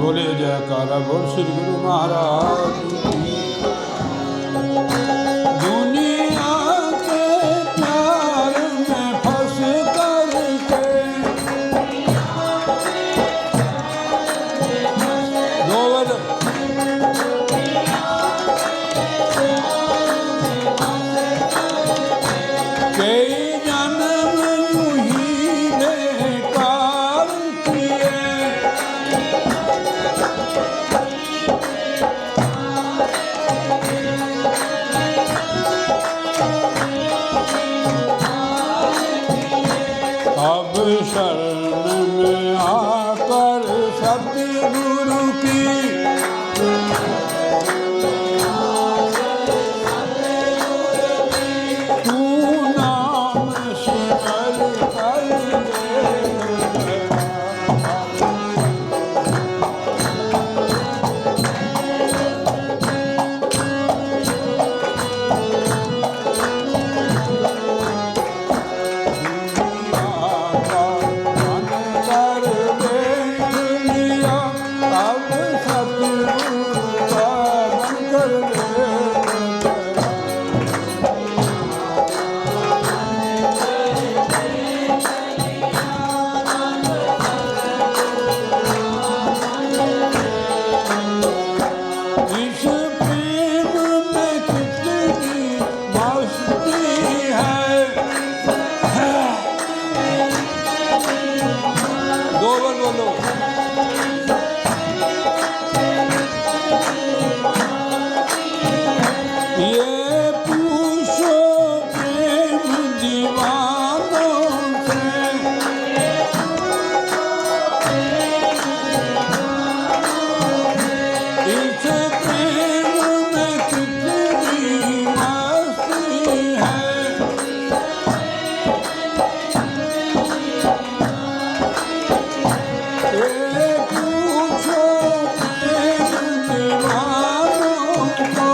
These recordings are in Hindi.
बोले जयकारा बोल श्री गुरु महाराज की। दुनिया के प्यार में फंस करके गोवर कई जन्म यूं ही बेकार किए। अब शरण में आकर सतगुरु की तू नाम सिमर कर दे। इस प्रेम में कितनी मस्ती है। दो बार बोलो। ये पूछो प्रेम दीवानों से। इस प्रेम में कितनी मस्ती है। ये पूछो प्रेम दीवानों को।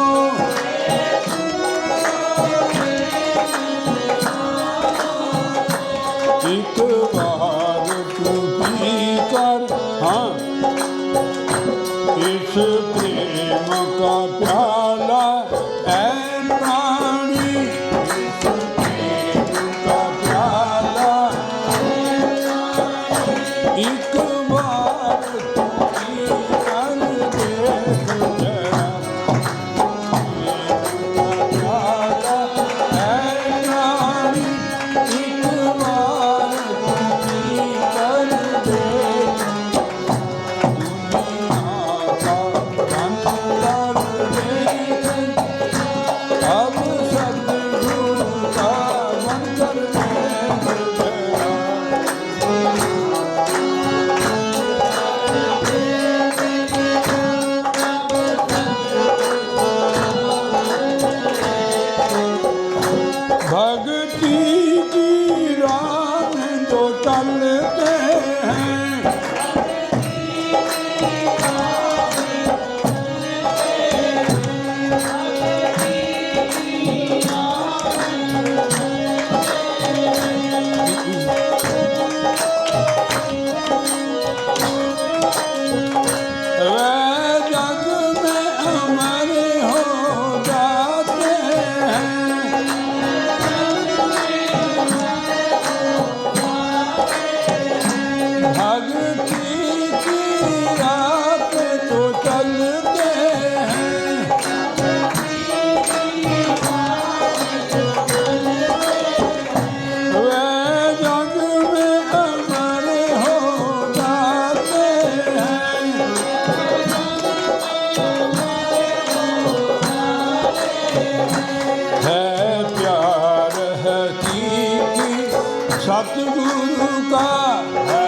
एक बार तू पी कर हाँ इस प्रेम का प्याला ऐ प्राणी। इस प्रेम का प्याला एक बार तू पी कर देख जरा। प्रेम का प्याला ऐ प्राणी एक बार तू पी कर देख। दुनिया का अंतर देख अब सतगुरु का मंदिर देख जरा। भक्ति की राह में जो चलते हैं वे जग में अमर हो जाते हैं। भक्ति की राह पे तो चलते हैं। वे जग में अमर हो जाते हैं। है प्यार हकीकी सतगुरु का। है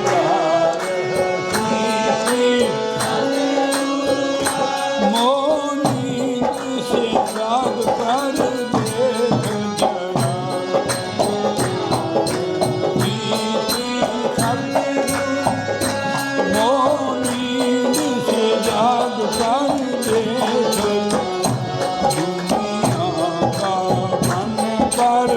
प्यार हकीकी मोनी से याद कर देख जरा। हकीकी सतगुरु मोनी से याद कर देख जरा। दुनिया का मन पर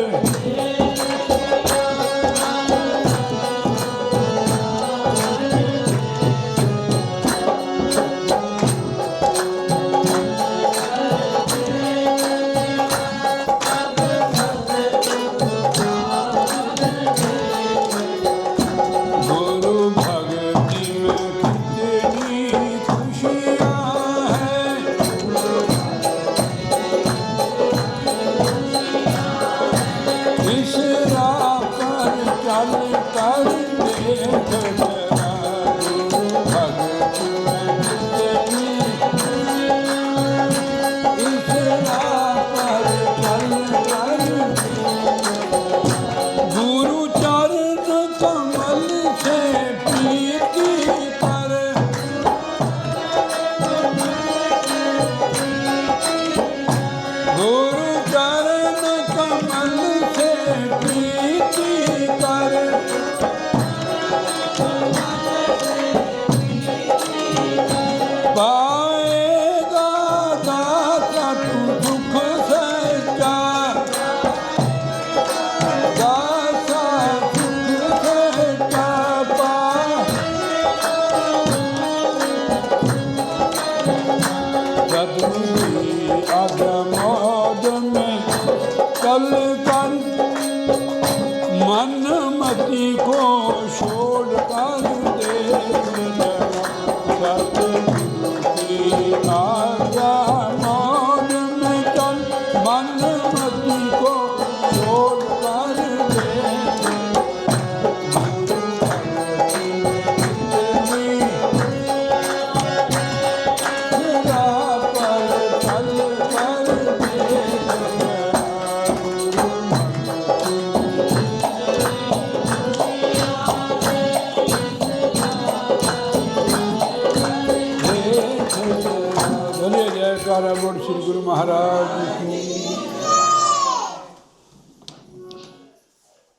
जयकारा बोल श्री गुरु महाराज की।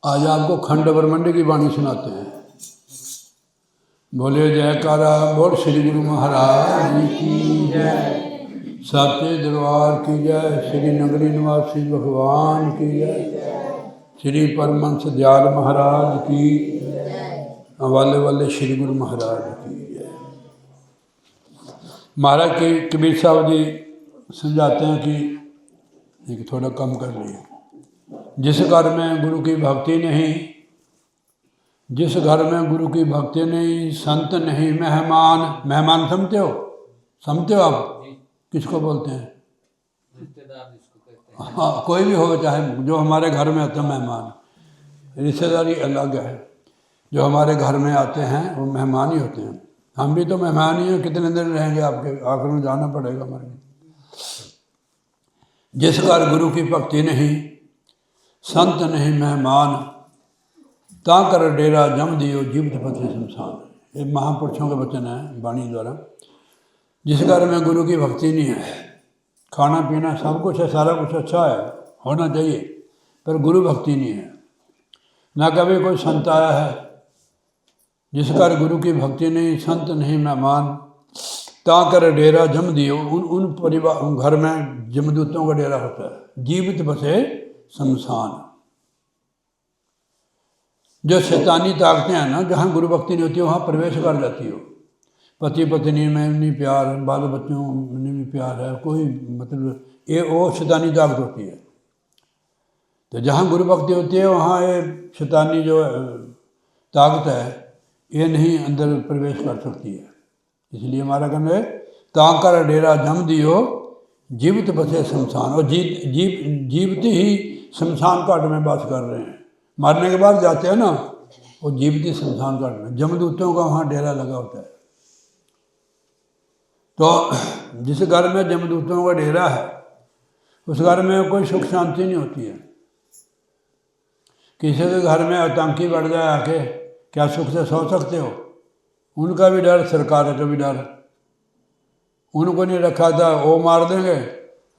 आज आपको खंड ब्रह्मंड की वाणी सुनाते हैं। बोले जयकारा बोल श्री गुरु महाराज की जय। सत्य दरबार की जय। श्री नगरी निवासी भगवान की जय। श्री परमहंस दयाल महाराज की वाले वाले श्री गुरु महाराज की जय। महाराज के कबीर साहब जी समझाते हैं कि एक थोड़ा कम कर लिए। जिस घर में गुरु की भक्ति नहीं, जिस घर में गुरु की भक्ति नहीं, संत नहीं मेहमान। मेहमान समझते हो? समझते हो आप किसको बोलते हैं? रिश्तेदार जिसको कहते हैं। हाँ, कोई भी हो, चाहे जो हमारे घर में आते हैं मेहमान। रिश्तेदारी अलग है। जो हमारे घर में आते हैं वो मेहमान ही होते हैं। हम भी तो मेहमान ही हैं। कितने दिन रहेंगे आपके? आखिर में जाना पड़ेगा हमारे। जिस घर गुरु की भक्ति नहीं, संत नहीं मेहमान, ता कर डेरा जम दियो जीवित पथे शमशान। ये महापुरुषों के वचन है वाणी द्वारा। जिस घर में गुरु की भक्ति नहीं है, खाना पीना सब कुछ है, सारा कुछ अच्छा है, होना चाहिए, पर गुरु भक्ति नहीं है, ना कभी कोई संत आया है। जिस घर गुरु की भक्ति नहीं, संत नहीं मेहमान, ता कर डेरा जम दियो। उन परिवार घर में जमदूतों का डेरा होता है। जीवित बसे शमशान। जो शैतानी ताकतें हैं ना, जहाँ गुरु भक्ति नहीं होती वहाँ प्रवेश कर जाती हो। पति पत्नी में नहीं प्यार, बाल बच्चों में भी प्यार है, कोई मतलब ये वो शैतानी ताकत होती है। तो जहाँ गुरु भक्ति होती है वहाँ ये शैतानी जो ताकत है ये नहीं अंदर प्रवेश कर सकती है। इसलिए हमारा कहना है ताकर डेरा जम दियो जीवित बसे शमशान। और जीवित ही शमशान घाट में वास कर रहे हैं। मारने के बाद जाते हैं ना, वो जीवित ही शमशान घाट में, जमदूतों का वहाँ डेरा लगा होता है। तो जिस घर में जमदूतों का डेरा है उस घर में कोई सुख शांति नहीं होती है। किसी के घर में आतंकी बढ़ जाए आके, क्या सुख से सो सकते हो? उनका भी डर, सरकार का भी डर। उनको नहीं रखा था वो मार देंगे,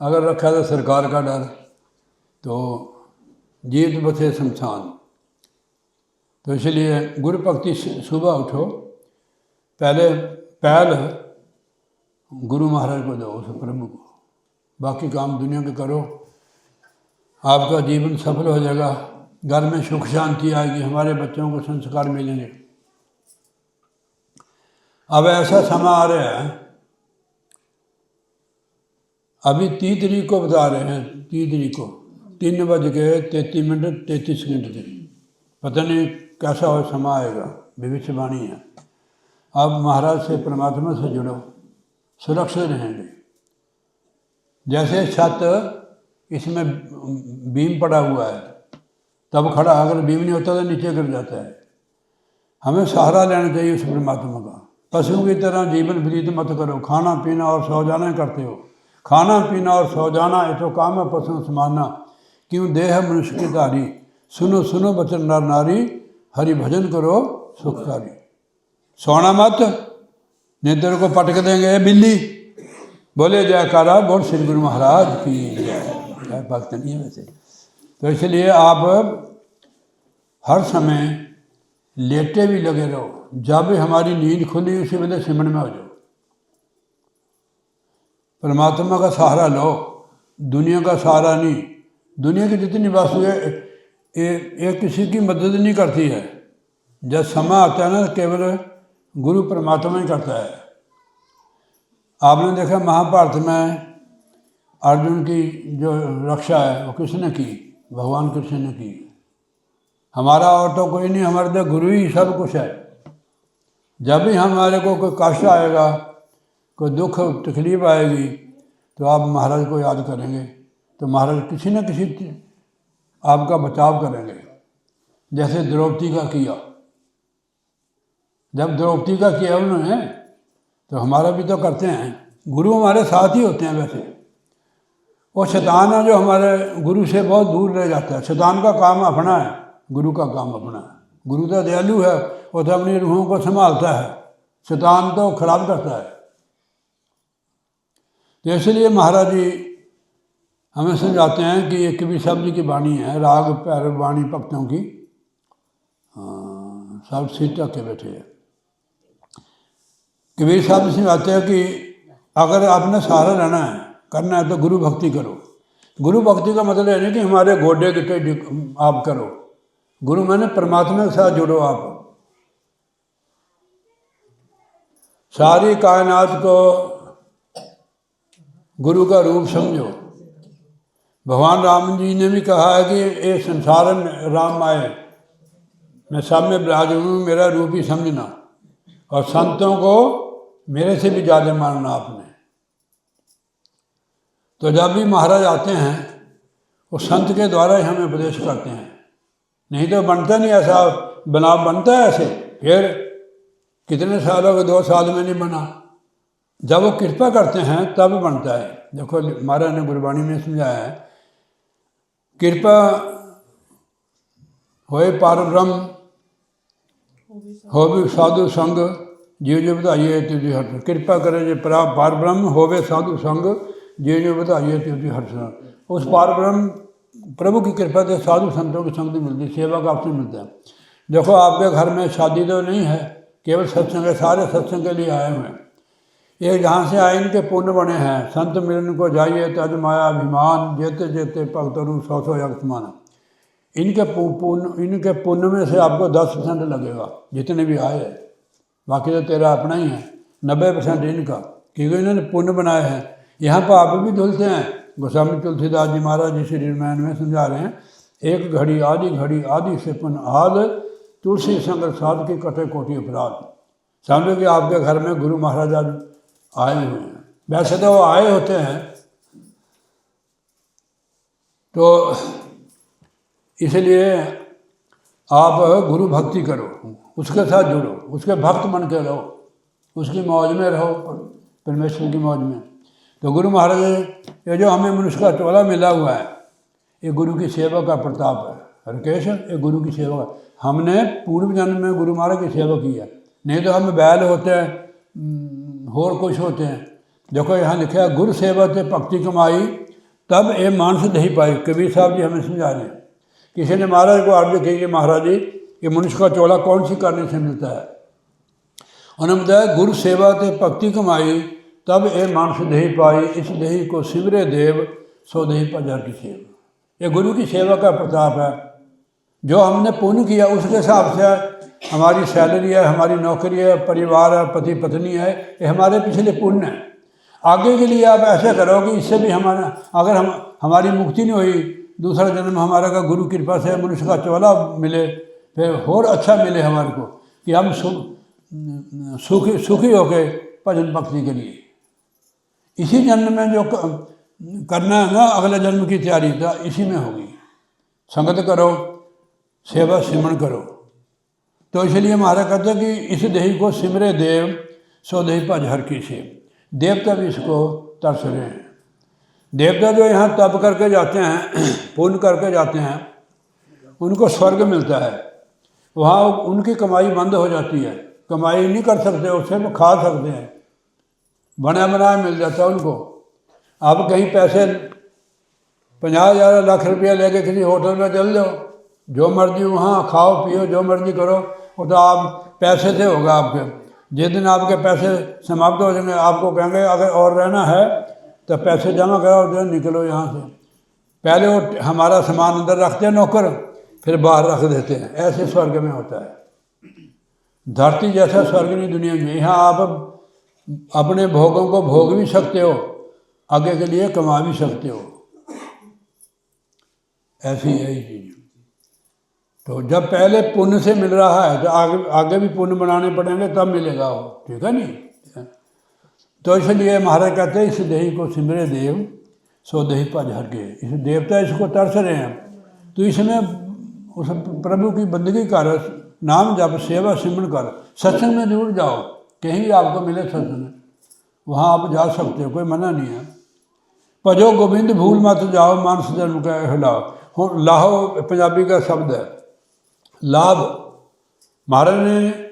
अगर रखा था सरकार का डर। तो जीवित बसे शमशान। तो इसलिए गुरु भक्ति सुबह उठो, पहल गुरु महाराज को दो, उस प्रभु को। बाकी काम दुनिया के करो, आपका जीवन सफल हो जाएगा। घर में सुख शांति आएगी, हमारे बच्चों को संस्कार मिलेंगे। अब ऐसा समय आ रहा है, अभी 30 तारीख को बता रहे हैं, 30 तारीख को 3:33 थे। पता नहीं कैसा हो समय आएगा, भविष्यवाणी है। अब महाराज से, परमात्मा से जुड़ो, सुरक्षित रहेंगे। जैसे छत इसमें बीम पड़ा हुआ है तब खड़ा, अगर बीम नहीं होता तो नीचे गिर जाता है। हमें सहारा लेना चाहिए उस परमात्मा का। पशु की तरह जीवन व्यतीत मत करो, खाना पीना और सो जाना करते हो। खाना पीना और सो जाना ये तो काम है पशु समाना। क्यों देह मनुष्य की धारी, सुनो सुनो बचन नर नारी, हरि भजन करो सुखकारी। सोना मत, नहीं तेरे को पटक देंगे बिल्ली। बोले जयकारा बोल श्री गुरु महाराज की जय। भक्त नहीं है वैसे तो, इसलिए आप हर समय लेटे भी लगे रहो। जब भी हमारी नींद खुली उसी वेले सिमरन में हो जाओ। परमात्मा का सहारा लो, दुनिया का सहारा नहीं। दुनिया की जितनी वस्तु है ये किसी की मदद नहीं करती है। जब समय आता है ना, केवल गुरु परमात्मा ही करता है। आपने देखा महाभारत में अर्जुन की जो रक्षा है वो किसने की? भगवान कृष्ण ने की। हमारा और तो कोई नहीं, हमारे तो गुरु ही सब कुछ है। जब भी हमारे को कोई कष्ट आएगा, कोई दुख तकलीफ आएगी, तो आप महाराज को याद करेंगे तो महाराज किसी न किसी आपका बचाव करेंगे। जैसे द्रौपदी का किया, जब द्रौपदी का किया उन्होंने, तो हमारा भी तो करते हैं। गुरु हमारे साथ ही होते हैं वैसे। वो शैतान है जो हमारे गुरु से बहुत दूर रह जाता है। शैतान का काम अपना है, गुरु का काम अपना है। गुरु तो दयालु है, वो तो अपनी रूहों को संभालता है। शैतान तो खराब करता है। तो इसलिए महाराज जी हमें समझाते हैं कि ये कबीर साहब जी की वाणी है, राग पैर वाणी भक्तों की। सब सीट के बैठे हैं। कबीर साहब समझाते हैं कि अगर आपने सहारा लेना है, करना है, तो गुरु भक्ति करो। गुरु भक्ति का मतलब है नहीं कि हमारे गोडे गिटे आप करो। गुरु मैंने परमात्मा के साथ जुड़ो। आप सारी कायनात को गुरु का रूप समझो। भगवान राम जी ने भी कहा है कि ये संसार में राम आए, मैं सब में विराज हूँ, मेरा रूप ही समझना, और संतों को मेरे से भी ज़्यादा मानना आपने। तो जब भी महाराज आते हैं वो संत के द्वारा ही हमें उपदेश करते हैं, नहीं तो बनता नहीं ऐसा। बनता है ऐसे, फिर कितने सालों के 2 साल में नहीं बना। जब वो कृपा करते हैं तब बनता है। देखो महाराज ने गुरबाणी में समझाया है, कृपा होए पार ब्रह्म हो भी साधु संग जीव जो बताइए तुझे हर्ष। कृपा करे जो पार ब्रह्म होवे साधु संग जीव जो बताइए तुझे हर्ष। उस पार ब्रह्म प्रभु की कृपा से साधु संतों की संगति मिलती है, सेवा का अवसर मिलता है। देखो आपके घर में शादी तो नहीं है, केवल सत्संग है, सारे सत्संग के लिए आए हुए हैं। ये जहाँ से आए इनके पुण्य बने हैं। संत मिलन को जाइए तज माया अभिमान, जेते जेते भक्तरु 100 यज्ञ समान। इनके पुण्य में से आपको 10% लगेगा जितने भी आए हैं, बाकी तो तेरा अपना ही है। 90% इनका, क्योंकि इन्होंने पुण्य बनाए हैं। यहाँ पर आप भी धुलते हैं। गोस्वामी तुलसीदास जी महाराज जी श्री रामायण में समझा रहे हैं, एक घड़ी आदि से पुण्य आद, तुलसी संग साध की कटे कोटि अपराध। समझो कि आपके घर में गुरु महाराज आज आए हुए हैं। वैसे तो वो आए होते हैं, तो इसलिए आप गुरु भक्ति करो, उसके साथ जुड़ो, उसके भक्त बन के रहो, उसकी मौज में रहो, परमेश्वर की मौज में। तो गुरु महाराज ये जो हमें मनुष्य का टोला मिला हुआ है, ये गुरु की सेवा का प्रताप है। हरकेश, ये गुरु की सेवा। हमने पूर्व जन्म में गुरु महाराज की सेवा की है, नहीं तो हम बैल होते हैं, और कुछ होते हैं। देखो यहाँ लिखा है, गुरु सेवा से भक्ति कमाई तब ये मानस दही पाई। कबीर साहब जी हमें समझा रहे हैं। किसी ने महाराज को अर्ज की कि महाराज जी ये मनुष्य का चोला कौन सी करने से मिलता है? उन्होंने बताया, गुरु सेवा से भक्ति कमाई तब ये मानस दही पाई, इस दही को सिमरे देव सो दही पजार की सेवा। ये गुरु की सेवा का प्रताप है। जो हमने पुण्य किया उसके हिसाब से हमारी सैलरी है, हमारी नौकरी है, परिवार है, पति पत्नी है, ये हमारे पिछले पुण्य है। आगे के लिए आप ऐसा करो कि इससे भी हमारा, अगर हमारी मुक्ति नहीं हुई, दूसरा जन्म हमारा का गुरु कृपा से मनुष्य का चोला मिले, फिर और अच्छा मिले हमारे को, कि हम सुखी होके भजन भक्ति के लिए इसी जन्म में जो करना है ना, अगले जन्म की तैयारी था इसी में होगी। संगत करो, सेवा सिमरण करो। तो इसलिए महाराज कहते हैं कि इस देही को सिमरे देव सो देही भज हर की से। देवता भी इसको तरस रहे हैं। देवता जो यहाँ तप करके जाते हैं, पुण्य करके जाते हैं, उनको स्वर्ग मिलता है। वहाँ उनकी कमाई बंद हो जाती है, कमाई नहीं कर सकते, उससे वो खा सकते हैं, बना बनाया मिल जाता है उनको। आप कहीं पैसे 50,000 लाख रुपया लेके किसी होटल में चल जाओ, जो मर्जी वहाँ खाओ पियो, जो मर्जी करो, वो तो आप पैसे से होगा आपके। जिस दिन आपके पैसे समाप्त हो जाएंगे, आपको कहेंगे अगर और रहना है तो पैसे जमा कराओ, जो निकलो यहाँ से। पहले वो हमारा सामान अंदर रखते हैं नौकर, फिर बाहर रख देते हैं। ऐसे स्वर्ग में होता है। धरती जैसा स्वर्ग नहीं दुनिया में। यहाँ आप अपने भोगों को भोग भी सकते हो, आगे के लिए कमा भी सकते हो। ऐसी है ये चीज़। तो जब पहले पुण्य से मिल रहा है तो आगे भी पुण्य बनाने पड़ेंगे, तब मिलेगा वो, ठीक है नहीं? तो इसलिए महाराज कहते हैं, इस देही को सिमरे देव सो देही भज हर के। इस देवता इसको तरस रहे हैं, तो इसमें उस प्रभु की बंदगी कर, नाम जप, सेवा सिमरण कर, सत्संग में जरूर जाओ। कहीं भी आपको मिले सत्संग, वहाँ आप जा सकते हो, कोई मना नहीं है। भजो गोविंद भूल मत जाओ, मानस जन्म का हिलाओ। लाहो पंजाबी का शब्द है, लाभ। महाराज ने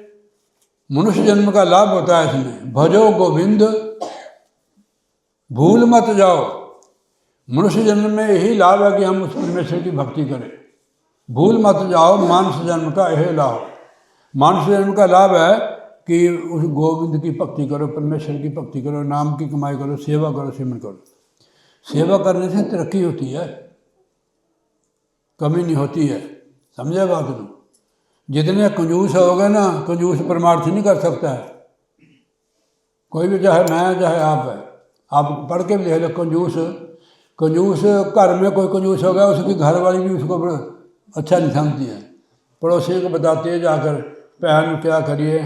मनुष्य जन्म का लाभ होता है इसमें। भजो गोविंद भूल मत जाओ। मनुष्य जन्म में यही लाभ है कि हम उस परमेश्वर की भक्ति करें। भूल मत जाओ मानस जन्म का यही लाभ। मानस जन्म का लाभ है कि उस गोविंद की भक्ति करो, परमेश्वर की भक्ति करो, नाम की कमाई करो, सेवा करो, सिमरन करो। सेवा करने से तरक्की होती है, कमी नहीं होती है। समझे बात को? जितने कंजूस होगे ना, कंजूस परमार्थ नहीं कर सकता है कोई भी, चाहे मैं चाहे आप है। आप पढ़ के भी देख लो, कंजूस घर में कोई कंजूस हो गया, उसकी घर वाली भी उसको बड़ा अच्छा नहीं समझती है। पड़ोसी को बताती है जाकर, बहन क्या करिए,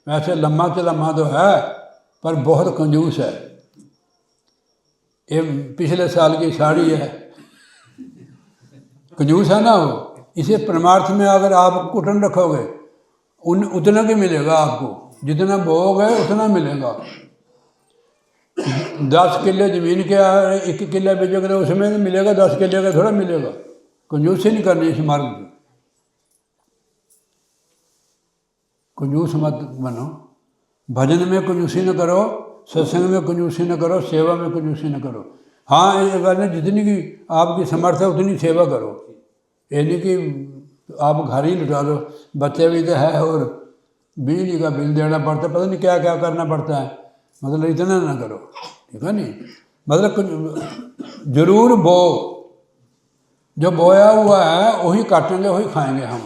वैसे लम्मा तो लम्मा तो है पर बहुत कंजूस है। ये पिछले साल की साड़ी है, कंजूस है ना वो। इसे परमार्थ में अगर आप कुटन रखोगे उतना ही मिलेगा आपको, जितना बोओगे उतना मिलेगा। 10 किले ज़मीन के 1 किला बेचोगे तो उसमें नहीं मिलेगा, 10 किले का थोड़ा मिलेगा। कंजूसी नहीं करनी इस मार्ग में। कंजूस मत बनो, भजन में कंजूसी न करो, सत्संग में कंजूसी न करो, सेवा में कंजूसी न करो। हाँ, ये कहना जितनी की आपकी समर्थ है उतनी सेवा करो। ये नहीं कि आप घर ही लुटा दो, बच्चे भी तो है और बिजली का बिल देना पड़ता है, पता नहीं क्या क्या करना पड़ता है। मतलब इतना ना करो, ठीक है नहीं। मतलब जरूर बो, जो बोया हुआ है वही काटेंगे, वही खाएंगे हम।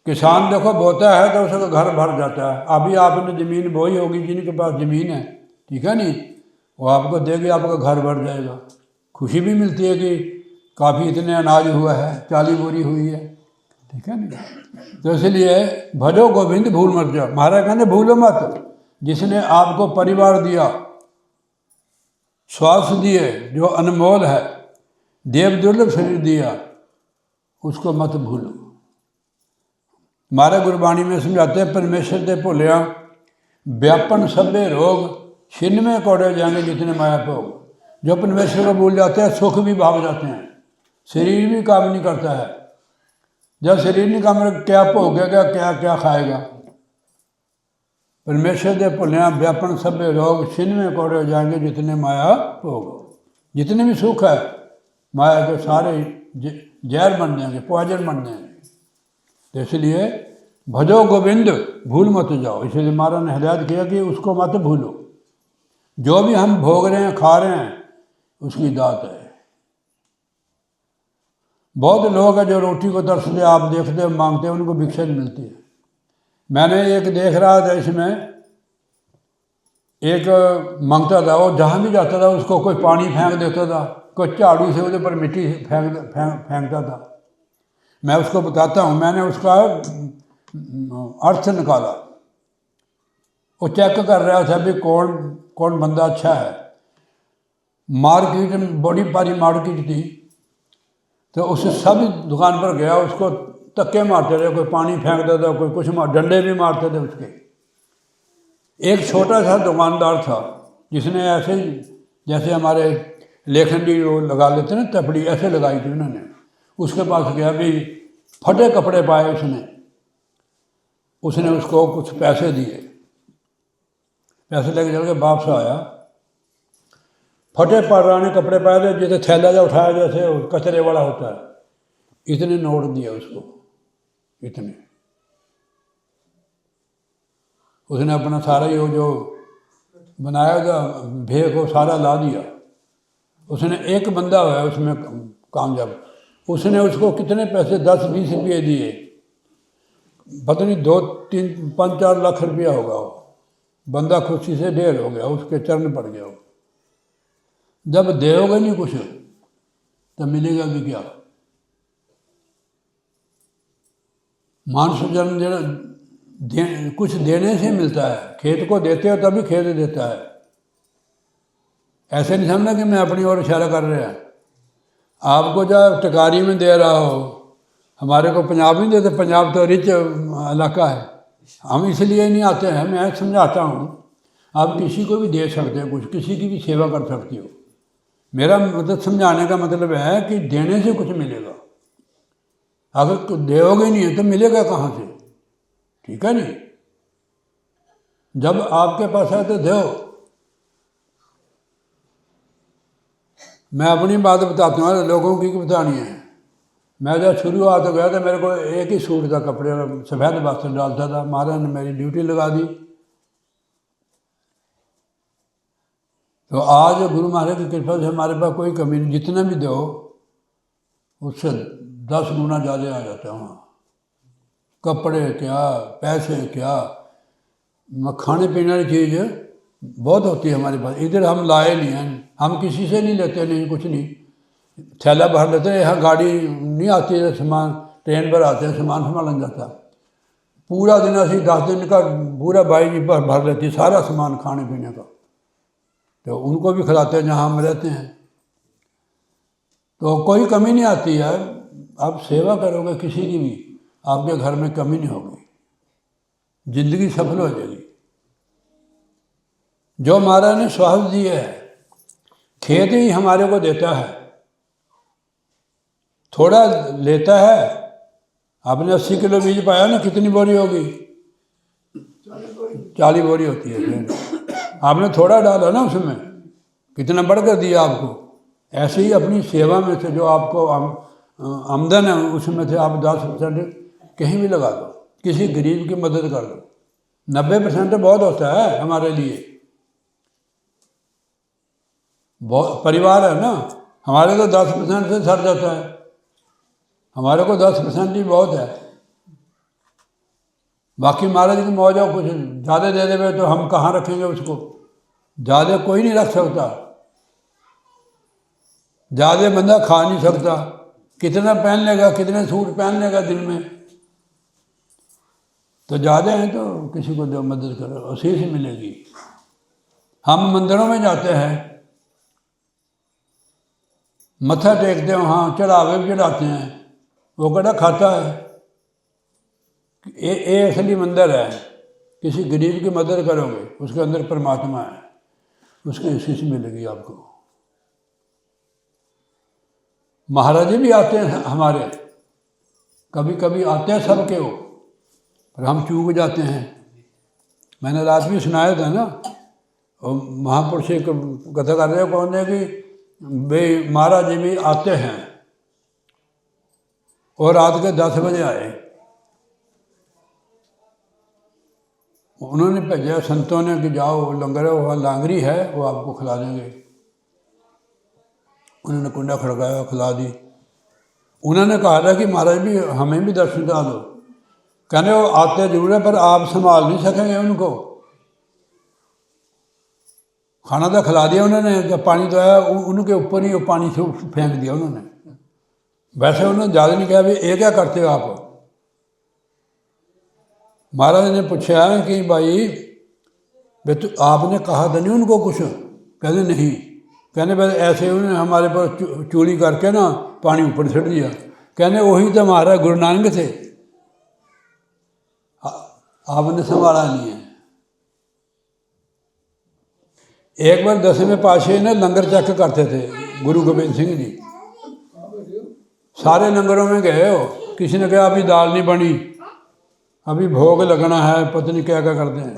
किसान देखो बोता है तो उसका घर भर जाता है। अभी आपने ज़मीन बोई होगी, जिनके पास ज़मीन है, ठीक है नहीं, वो आपको देगी, आपका घर भर जाएगा। खुशी भी मिलती है कि काफ़ी इतने अनाज हुआ है, 40 बोरी हुई है, ठीक है नहीं। तो इसलिए भजो गोविंद भूल मत जाओ। महाराज कहने भूलो मत। जिसने आपको परिवार दिया, श्वास दिए जो अनमोल है, देव दुर्लभ शरीर दिया, उसको मत भूलो। हमारे गुरबाणी में समझाते हैं, परमेश्वर दे भुलिया व्यापन सभे रोग, छिन्न में कोड़े जाएंगे जितने माया भोग। जो परमेश्वर को भूल जाते हैं सुख भी भाग जाते हैं, शरीर भी काम नहीं करता है। जब शरीर नहीं काम करे क्या भोगेगा, क्या क्या खाएगा। परमेश्वर दे भुलिया व्यापन सभे रोग, छिन्न में कोड़े जाएंगे जितने माया भोग। जितने भी सुख है माया के सारे जहर बन जाएंगे, पॉइजन बन जाएंगे। तो इसलिए भजो गोविंद भूल मत जाओ। इसलिए महाराज ने हिदायत किया कि उसको मत भूलो। जो भी हम भोग रहे हैं, खा रहे हैं, उसकी दात है। बहुत लोग हैं जो रोटी को तरसते, आप देखते हो, मांगते हैं, उनको भिक्षा नहीं मिलती है। मैंने एक देख रहा था, इसमें एक मांगता था, वो जहाँ भी जाता था उसको कोई पानी फेंक देता था, कोई झाड़ू से उसके ऊपर मिट्टी फेंकता था। मैं उसको बताता हूँ, मैंने उसका अर्थ निकाला। वो चेक कर रहा था भी कौन कौन बंदा अच्छा है। मार्केट में बड़ी भारी मार्केट थी, तो उस सब दुकान पर गया, उसको धक्के मारते थे, कोई पानी फेंकता था, कोई कुछ डंडे भी मारते थे उसके। एक छोटा सा दुकानदार था जिसने ऐसे ही जैसे हमारे लेखंडी वो लगा लेते ना तपड़ी, ऐसे लगाई थी उन्होंने। उसके पास गया भी, फटे कपड़े पाए उसने उसको कुछ पैसे दिए, पैसे लेके चल के वापस आया। फटे पुराने कपड़े पाए थे, जैसे थैला जा उठाया जैसे कचरे वाला होता है, इतने नोट दिए उसको, इतने। उसने अपना सारा ये जो बनाया था भेद को सारा ला दिया। उसने एक बंदा हुआ उसमें कामयाब, उसने उसको कितने पैसे 10-20 रुपये दिए, पता नहीं 2-3-5-4 लाख रुपया होगा। वो बंदा खुशी से ढेर हो गया, उसके चरण पड़ गया। जब देओगे नहीं कुछ तो मिलेगा भी क्या। मानुष जन्म कुछ देने से मिलता है। खेत को देते हो तभी खेत देता है। ऐसे नहीं समझना कि मैं अपनी ओर इशारा कर रहा है। आपको जब टिकारी में दे रहा हो, हमारे को पंजाब नहीं देते, पंजाब तो रिच इलाका है, हम इसलिए नहीं आते हैं। मैं समझाता हूँ, आप किसी को भी दे सकते हो कुछ, किसी की भी सेवा कर सकती हो। मेरा मतलब समझाने का मतलब है कि देने से कुछ मिलेगा। अगर देोगे नहीं है तो मिलेगा कहाँ से, ठीक है नहीं। जब आपके पास है तो दो, मैं अपनी बात बताता हूँ, लोगों की क्यों बतानी है। मैं जब शुरुआत हो गया तो मेरे को एक ही सूट था, कपड़े और सफ़ेद वस्त्र डालता था। महाराज ने मेरी ड्यूटी लगा दी। तो आज गुरु महाराज की कृपा से हमारे पास कोई कमी नहीं, जितना भी दो उससे 10 गुना ज़्यादा आ जाता है वहाँ। कपड़े क्या, पैसे क्या, खाने पीने वाली चीज़ बहुत होती है हमारे पास। इधर हम लाए नहीं हैं, हम किसी से नहीं लेते, नहीं कुछ नहीं, थैला भर लेते हैं। यहाँ गाड़ी नहीं आती है, सामान ट्रेन पर आते हैं, सामान संभाल जाता। पूरा दिन असी 10 दिन का पूरा बाई जी भर लेती है, सारा सामान खाने पीने का। तो उनको भी खिलाते हैं जहाँ हम रहते हैं, तो कोई कमी नहीं आती है। आप सेवा करोगे किसी की भी, आपके घर में कमी नहीं होगी, जिंदगी सफल हो जाएगी। जो महाराज ने स्वास्थ्य दिए है, खेत ही हमारे को देता है, थोड़ा लेता है। आपने 80 किलो बीज पाया ना, कितनी बोरी होगी? 40 बोरी होती है। फिर आपने थोड़ा डाला ना उसमें, कितना बढ़कर दिया आपको। ऐसे ही अपनी सेवा में से जो आपको आमदन है, उसमें से आप 10% कहीं भी लगा दो, किसी गरीब की मदद कर दो। 90% तो बहुत होता है हमारे लिए। बहुत परिवार है ना हमारे, तो 10% से सर जाता है। हमारे को 10% ही बहुत है। बाकी महाराज की मौज है, कुछ ज़्यादा दे देवे तो हम कहाँ रखेंगे उसको। ज़्यादा कोई नहीं रख सकता, ज़्यादा बंदा खा नहीं सकता। कितना पहन लेगा, कितने सूट पहन लेगा दिन में। तो ज़्यादा है तो किसी को जो मदद करो, उसी से मिलेगी। हम मंदिरों में जाते हैं, मत्था टेकते हैं, वहाँ चढ़ावे भी चढ़ाते हैं, वो कड़ा खाता है। ये असली मंदिर है। किसी गरीब की मदद करोगे, उसके अंदर परमात्मा है, उसकी इसी से मिलेगी आपको। महाराज भी आते हैं हमारे, कभी कभी आते हैं सबके वो, पर हम चूक जाते हैं। मैंने रात भी सुनाया था ना, और महापुरुष से कथा कर रहे हो कौन है कि भाई महाराज जी भी आते हैं, और रात के 10 बजे आए। उन्होंने भेजा संतों ने कि जाओ लंगर है, वहाँ लांगरी है, वो आपको खिला देंगे। उन्होंने कुंडा खड़काया, खिला दी। उन्होंने कहा था कि महाराज भी हमें भी दर्शन करा दो। कहने वो आते जरूर है, पर आप संभाल नहीं सकेंगे उनको। खाना तो खिला दिया उन्होंने, जब पानी तो आया उनके ऊपर ही वो पानी से फेंक दिया उन्होंने। वैसे उन्होंने ज़्यादा नहीं कहा, ये क्या करते हो आप। महाराज ने पूछा कि भाई तो आपने कहा था नहीं उनको कुछ? कहते नहीं। कहने बस ऐसे उन्होंने हमारे पर चूड़ी करके ना पानी ऊपर छिड़ दिया। कहने वही तो महाराज गुरु नानक थे, आपने संभाला नहीं है। एक बार 10वें पातशाही ने लंगर चेक करते थे, गुरु गोबिंद सिंह जी। सारे लंगरों में गए हो, किसी ने कहा अभी दाल नहीं बनी, अभी भोग लगना है, पता नहीं क्या क्या करते हैं।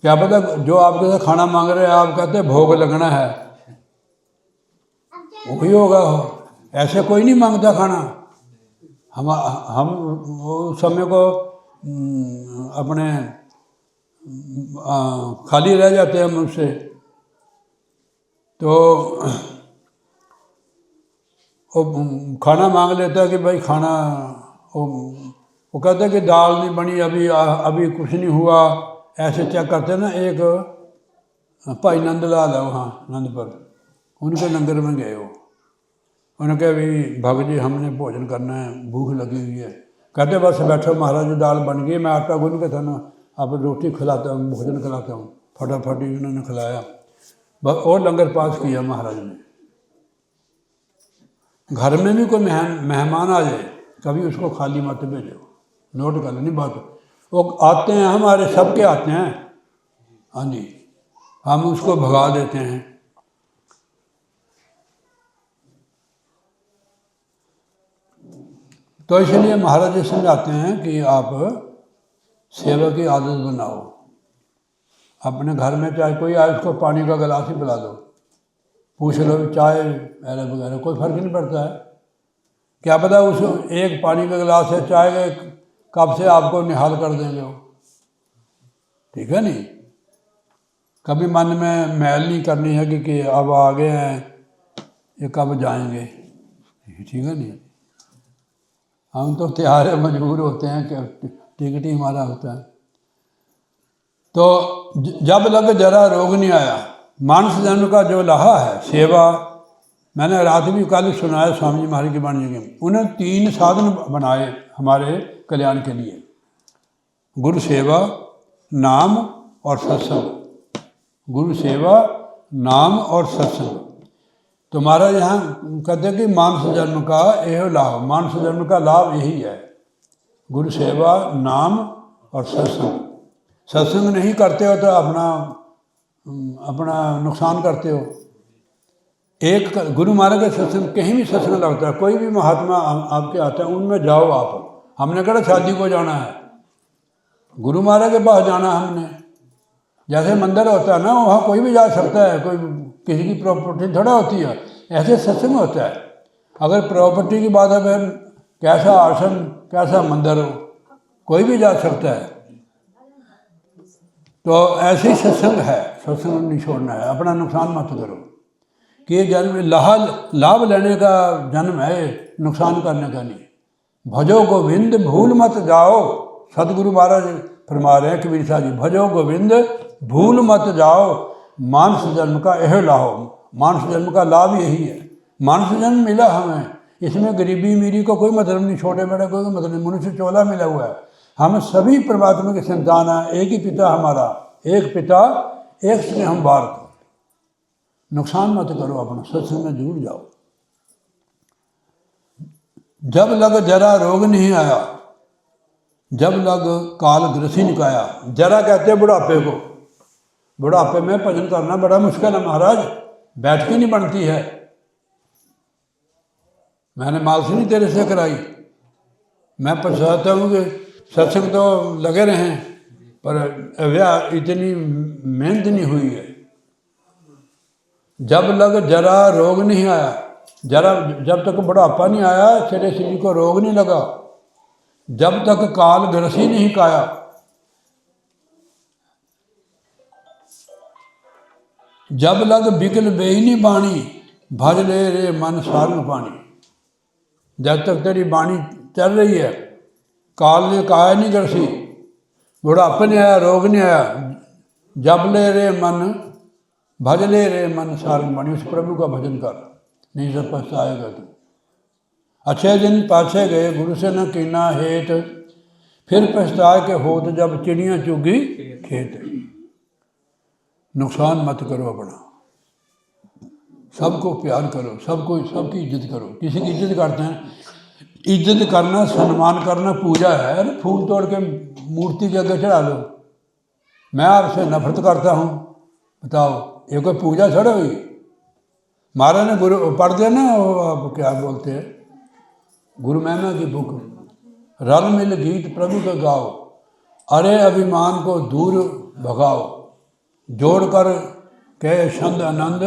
क्या पता जो आपके साथ खाना मांग रहे हैं, आप कहते हैं भोग लगना है, वही होगा। ऐसे कोई नहीं मांगता खाना। हम वो समय को अपने खाली रह जाते हैं मुझसे। तो वो खाना मांग लेता है कि भाई खाना, वो कहते हैं कि दाल नहीं बनी, अभी कुछ नहीं हुआ। ऐसे चेक करते ना। एक भाई नंदलाल है वहाँ आनंदपुर, उनके लंगर में गए वो। उन्होंने कहा भाई भगत जी हमने भोजन करना है, भूख लगी हुई है। कहते बस बैठो महाराज, दाल बन गई, मैं आटा गूंद के था ना, अब रोटी खिलाता हूँ, भोजन खिलाता हूँ। फटाफट ही उन्होंने खिलाया, बस और लंगर पास किया महाराज ने। घर में भी कोई मेहमान आ जाए, कभी उसको खाली मत भेजो, नोट कर लेनी बात। वो आते हैं हमारे, सबके आते हैं, हाँ जी, हम उसको भगा देते हैं। तो इसलिए महाराज जी समझाते हैं कि आप सेवा की आदत बनाओ। अपने घर में चाहे कोई आए, उसको पानी का गिलास ही पिला दो। पूछ लो चाय वगैरह वगैरह, कोई फर्क नहीं पड़ता है। क्या पता उस एक पानी का गिलास है चाय के कप से आपको निहाल कर देंगे वो, ठीक है नहीं। कभी मन में मैल नहीं करनी है कि अब आ गए हैं ये कब जाएंगे, ठीक है नहीं। हम तो तैयार मजबूर होते हैं कि टिकट ही हमारा होता है। तो जब लग जरा रोग नहीं आया, मानस जन्म का जो लाहा है सेवा, मैंने रात भी कल सुनाया स्वामी जी महाराज की वाणी के, उन्होंने 3 साधन बनाए हमारे कल्याण के लिए, गुरु सेवा, नाम और सत्संग। गुरु सेवा, नाम और सत्संग। तो महाराज यहाँ कहते हैं कि मानस जन्म का यह लाभ, मानस जन्म का लाभ यही है, गुरु सेवा, नाम और सत्संग। सत्संग नहीं करते हो तो अपना नुकसान करते हो। एक गुरु महाराज का सत्संग, कहीं भी सत्संग लगता है, कोई भी महात्मा आपके आता है, उनमें जाओ आप। हमने कहा शादी को जाना है, गुरु महाराज के पास जाना है हमने। जैसे मंदिर होता है ना, वहाँ कोई भी जा सकता है, कोई किसी की प्रॉपर्टी थोड़ा होती है, ऐसे सत्संग होता है। अगर प्रॉपर्टी की बात है फिर कैसा आश्रम कैसा मंदिर हो, कोई भी जा सकता है। तो ऐसे ही सत्संग है, सत्संग नहीं छोड़ना है, अपना नुकसान मत करो कि ये जन्म लाभ लेने का जन्म है, नुकसान करने का नहीं। भजो गोविंद भूल मत जाओ, सतगुरु महाराज फरमा रहे हैं कबीर साहब जी, भजो गोविंद भूल मत जाओ, मानस जन्म का यह लाभ। मानस जन्म का लाभ यही है, मानस जन्म मिला हमें, इसमें गरीबी अमीरी को कोई मतलब नहीं, छोटे बड़े कोई मतलब नहीं, मनुष्य चोला मिला हुआ है। हम सभी परमात्मा के संतान हैं, एक ही पिता हमारा, एक पिता एक से हम भारत। नुकसान मत करो अपना, सत्संग में जुड़ जाओ। जब लग जरा रोग नहीं आया, जब लग काल ग्रसी निकाया। जरा कहते हैं बुढ़ापे को, बुढ़ापे में भजन करना बड़ा मुश्किल है महाराज, बैठकी नहीं बनती है। मैंने मालसी नहीं तेरे से कराई, मैं पछताता हूँ कि सत्संग तो लगे रहे पर इतनी मेहनत नहीं हुई है। जब लग जरा रोग नहीं आया, जरा जब तक बुढ़ापा नहीं आया, तेरे शरीर को रोग नहीं लगा, जब तक काल ग्रसी नहीं काया। जब लग बिकल बेईनी बाणी, भज ले रे मन सारंग पानी। जब तक तेरी बाणी चल रही है, काल ने काया नहीं ग्रसी, बुढ़ापा नहीं आया, रोग नहीं आया, जब ले रे मन, भज ले रे मन सारंग पानी। उस प्रभु का भजन कर, नहीं सब पछताएगा तू। अच्छे दिन पाछे गए, गुरु से न कीना हेत, फिर पछताए के होत जब चिड़ियाँ चुगी खेत। नुकसान मत करो अपना, सबको प्यार करो, सबकी इज्जत करो। किसी की इज्जत करते हैं, इज्जत करना, सम्मान करना पूजा है। अरे फूल तोड़ के मूर्ति के आगे चढ़ा लो, मैं आपसे नफरत करता हूँ, बताओ ये कोई पूजा थोड़ा हुई। महाराज ने गुरु पढ़ दिया ना, वो क्या बोलते हैं, गुरु महिमा की बुक, रल मिल गीत प्रभु का गाओ, अरे अभिमान को दूर भगाओ, जोड़ कर कहे छंद आनंद,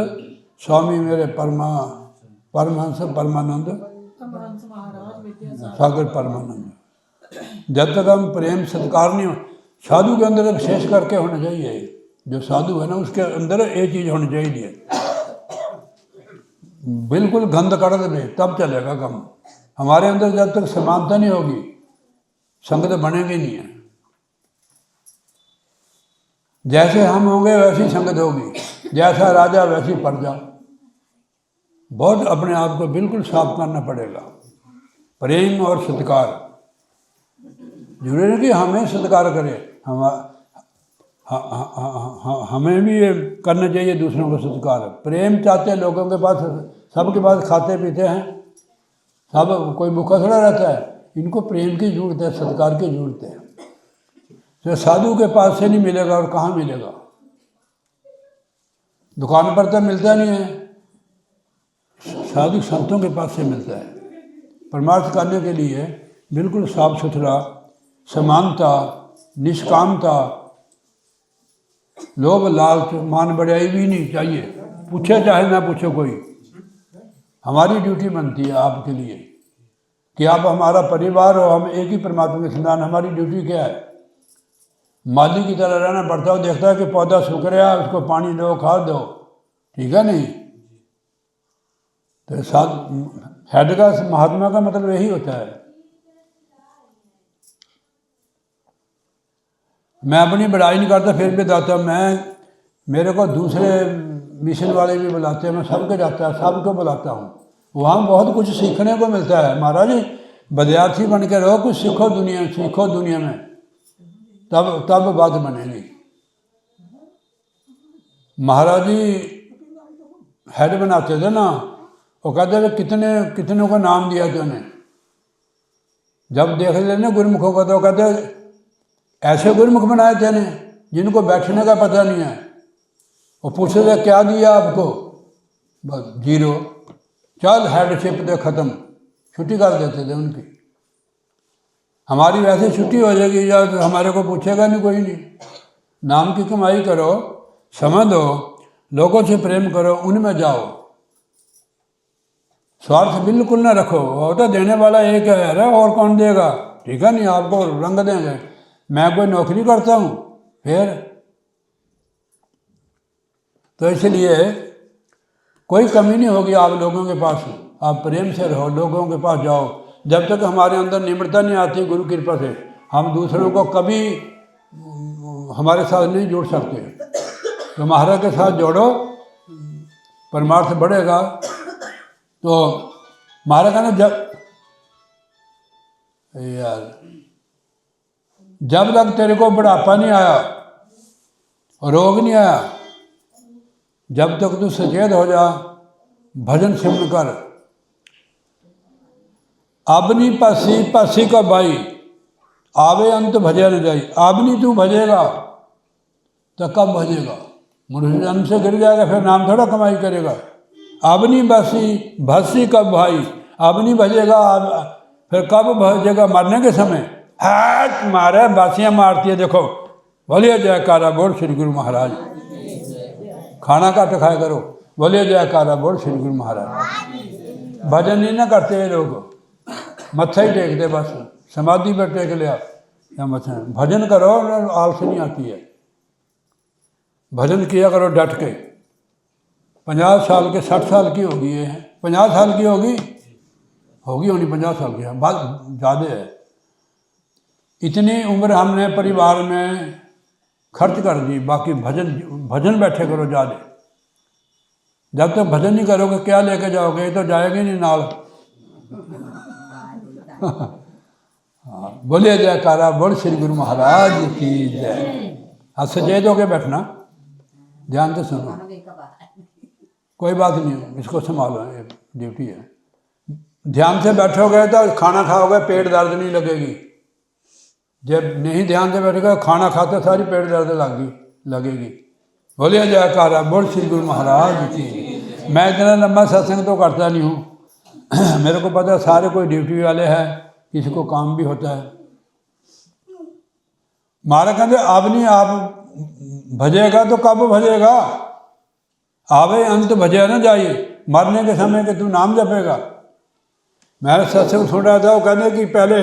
स्वामी मेरे परमहंस परमानंद सागर परमानंद। जब तक हम प्रेम सत्कार नहीं हो, साधु के अंदर विशेष करके होना चाहिए, जो साधु है ना उसके अंदर ये चीज़ होनी चाहिए, बिल्कुल गंद कर दे तब चलेगा काम। हमारे अंदर जब तक समानता नहीं होगी, संगत बनेगी नहीं है। जैसे हम होंगे वैसी संगत होगी, जैसा राजा वैसी प्रजा। बहुत अपने आप को बिल्कुल साफ करना पड़ेगा। प्रेम और सत्कार, जरूरी नहीं कि हमें सत्कार करे, हमें भी ये करना चाहिए दूसरों को सत्कार। प्रेम चाहते हैं लोगों के पास, सबके पास खाते पीते हैं, सब कोई भूखा थोड़ा रहता है। इनको प्रेम की जरूरत है, सत्कार की जरूरत है। तो साधु के पास से नहीं मिलेगा और कहाँ मिलेगा, दुकान पर तो मिलता नहीं है, साधु संतों के पास से मिलता है। परमार्थ करने के लिए बिल्कुल साफ सुथरा, समानता, निष्कामता, लोभ लालच मान बढ़ाई भी नहीं चाहिए। पूछे चाहे ना पूछे कोई, हमारी ड्यूटी बनती है आपके लिए कि आप हमारा परिवार हो, हम एक ही परमात्मा के संतान। हमारी ड्यूटी क्या है? माली की तरह रहना पड़ता है। देखता है कि पौधा सूख रहा है, उसको पानी दो, खाद दो, ठीक है नहीं? तो साथ हेड का, महात्मा का मतलब यही होता है। मैं अपनी बड़ाई नहीं करता, फिर भी बताता हूँ। मेरे को दूसरे मिशन वाले भी बुलाते हैं, मैं सबके जाता है, सबको बुलाता हूँ। वहाँ बहुत कुछ सीखने को मिलता है। महाराज जी, विद्यार्थी बन के रहो, कुछ सीखो दुनिया में, तब बात बनेगी। महाराज जी हेड बनाते थे ना, वो कहते थे कितने को नाम दिया तूने? जब देख लेने गुरुमुखों को तो कहते ऐसे गुरुमुख बनाए तेने जिनको बैठने का पता नहीं है। वो पूछते थे क्या दिया आपको? बस 0। चल हेडशिप तो ख़त्म, छुट्टी कर देते थे उनकी। हमारी वैसे छुट्टी हो जाएगी या तो हमारे को पूछेगा नहीं कोई नहीं। नाम की कमाई करो, समय दो, लोगों से प्रेम करो, उनमें जाओ, स्वार्थ बिल्कुल ना रखो। वो तो देने वाला एक है, अरे और कौन देगा? ठीक है नहीं, आपको रंग देंगे। मैं कोई नौकरी करता हूँ फिर? तो इसलिए कोई कमी नहीं होगी आप लोगों के पास। आप प्रेम से रहो, लोगों के पास जाओ। जब तक हमारे अंदर निम्रता नहीं आती गुरु कृपा से, हम दूसरों को कभी हमारे साथ नहीं जोड़ सकते। तो महाराज के साथ जोड़ो, परमार्थ बढ़ेगा। तो महाराज का ना जब तक तेरे को बुढ़ापा नहीं आया, रोग नहीं आया, जब तक तू सचेत हो जा, भजन सिमरन कर। अपनी पासी का भाई आवे अंत भजे न जाई। अपनी तू भजेगा तो कब भजेगा? मनुष्य जन्म से गिर जाएगा, फिर नाम थोड़ा कमाई करेगा। अपनी भसी कब भाई, अपनी भजेगा फिर कब भजेगा? मरने के समय। हाथ मारे बासियाँ मारती है, देखो बोलिए जयकारा बोल श्री गुरु महाराज। खाना काट खाया करो, बोलिए जयकारा बोल श्री गुरु महाराज। भजन नहीं ना करते ये लोग, मत्था ही टेकते बस, समाधि पर टेक लिया या मत्था। भजन करो, आलस नहीं आती है। भजन किया करो डट के। 50 साल के 60 साल की होगी ये, 50 साल की होगी होनी 50 साल की, बात ज़्यादा है। इतनी उम्र हमने परिवार में खर्च कर दी, बाकी भजन बैठे करो ज़्यादा। जब तक भजन नहीं करोगे क्या लेके जाओगे? ये तो जाएंगे नहीं नाल। बोलिए जयकारा बोल श्री गुरु महाराज की जय। हाँ, सचेत होके बैठना, ध्यान से सुनो, कोई बात नहीं, इसको संभालो, ये ड्यूटी है। ध्यान से बैठोगे तो खाना खाओगे, पेट दर्द नहीं लगेगी। जब नहीं ध्यान से बैठेगा, खाना खाते सारी पेट दर्द लगेगी। बोलिए जयकारा बोल श्री गुरु महाराज की। मैं इतना लंबा सत्संग तो करता नहीं हूँ। मेरे को पता है सारे कोई ड्यूटी वाले हैं, किसी को काम भी होता है। महाराज कहते अब नहीं आप भजेगा तो कब भजेगा? आवे अंत भजे ना जाइए, मरने के समय के तू नाम जपेगा। मैं सत्संग सुन रहा था, वो कहने कि पहले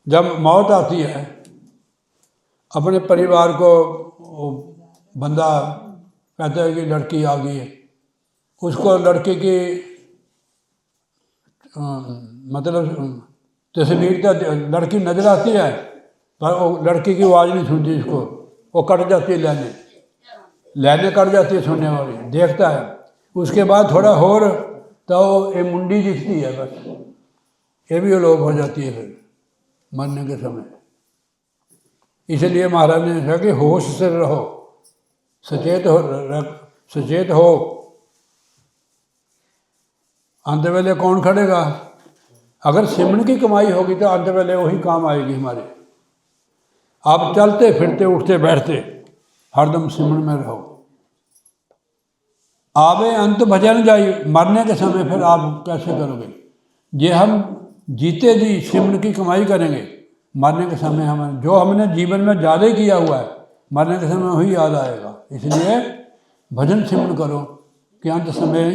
जब मौत आती है, अपने परिवार को बंदा कहता है कि लड़की आ गई है, उसको लड़की की मतलब तस्वीर तो लड़की नजर आती है, पर वो लड़की की आवाज़ नहीं सुनती, उसको वो कट जाती है, लाइनें कट जाती है सुनने वाली, देखता है। उसके बाद थोड़ा और तो ये मुंडी दिखती है, बस ये भी लोप हो जाती है फिर मरने के समय। इसलिए महाराज ने कहा कि होश से रहो, सचेत हो। अंत वेले कौन खड़ेगा? अगर सिमरन की कमाई होगी तो अंत वेले वही काम आएगी हमारे। आप चलते फिरते उठते बैठते हरदम सिमरन में रहो। आवे अंत भजन जाइए, मरने के समय फिर आप कैसे करोगे? ये हम जीते जी सिमरन की कमाई करेंगे, मरने के समय हमें जो हमने जीवन में ज़्यादा किया हुआ है, मरने के समय वही याद आएगा। इसलिए भजन सिमरन करो कि अंत समय,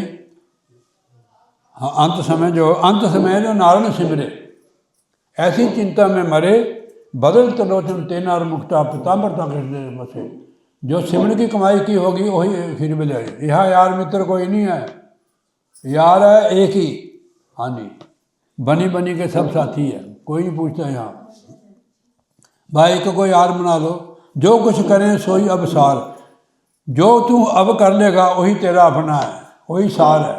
हाँ अंत समय जो नारायण सिमरे, ऐसी चिंता में मरे, बदल त्रिलोचन तेना और मुक्ता पिताम्बरता कृष्ण बसे। जो सिमरन की कमाई की होगी वही फिर मिलेगी। यहाँ यार मित्र कोई नहीं है, यार है एक ही। हाँ जी, बनी बनी के सब साथी है, कोई नहीं पूछता यहाँ। भाई को कोई यार बना लो। जो कुछ करें सोई अब सार, जो तू अब कर लेगा वही तेरा अपना है, वही सार है।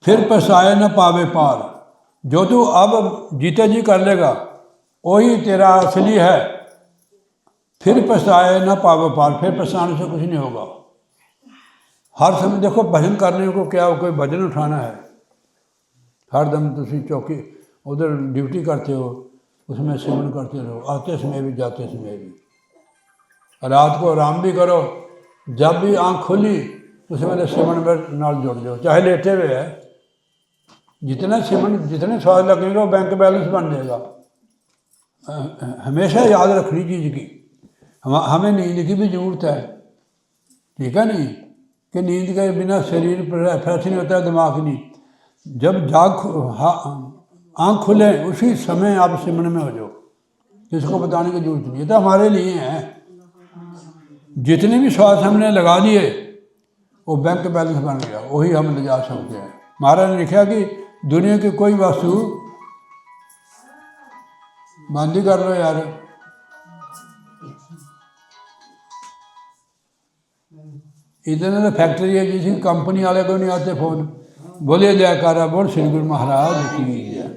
फिर पछताए न पावे पार, जो तू अब जीते जी कर लेगा वही तेरा असली है। फिर पछताए न पावे पार, फिर पछताने से कुछ नहीं होगा। हर समय देखो भजन करने को क्या, कोई भजन उठाना है, हर दम तुम चौकी उधर ड्यूटी करते हो, उसमें सिमरन करते रहो, आते समय भी जाते समय भी। रात को आराम भी करो, जब भी आँख खुली उस मेरे सिमरन में नाल जुड़ जाओ, चाहे लेटे हुए है। जितना सिमरन, जितने स्वाद लगेगा वो बैंक बैलेंस बन जाएगा। हमेशा याद रखनी चीज़ की, हमें नींद की भी ज़रूरत है, ठीक है नहीं, कि नींद के बिना शरीर फ्रेश नहीं होता, दिमाग नहीं। जब आँख खुले उसी समय आप सिमरन में हो जाओ, किसको बताने की जरूरत नहीं, ये तो हमारे लिए है। जितने भी श्वास हमने लगा दिए वो बैंक बैलेंस बन गया, वही हम ले जा सकते हैं। महाराज ने लिखा कि दुनिया की कोई वस्तु बंद ही कर लो यार, इतने तो फैक्ट्री है जिसकी कंपनी वाले को नहीं आते फोन। बोले जयकारा बोल श्री गुरु महाराज की जय।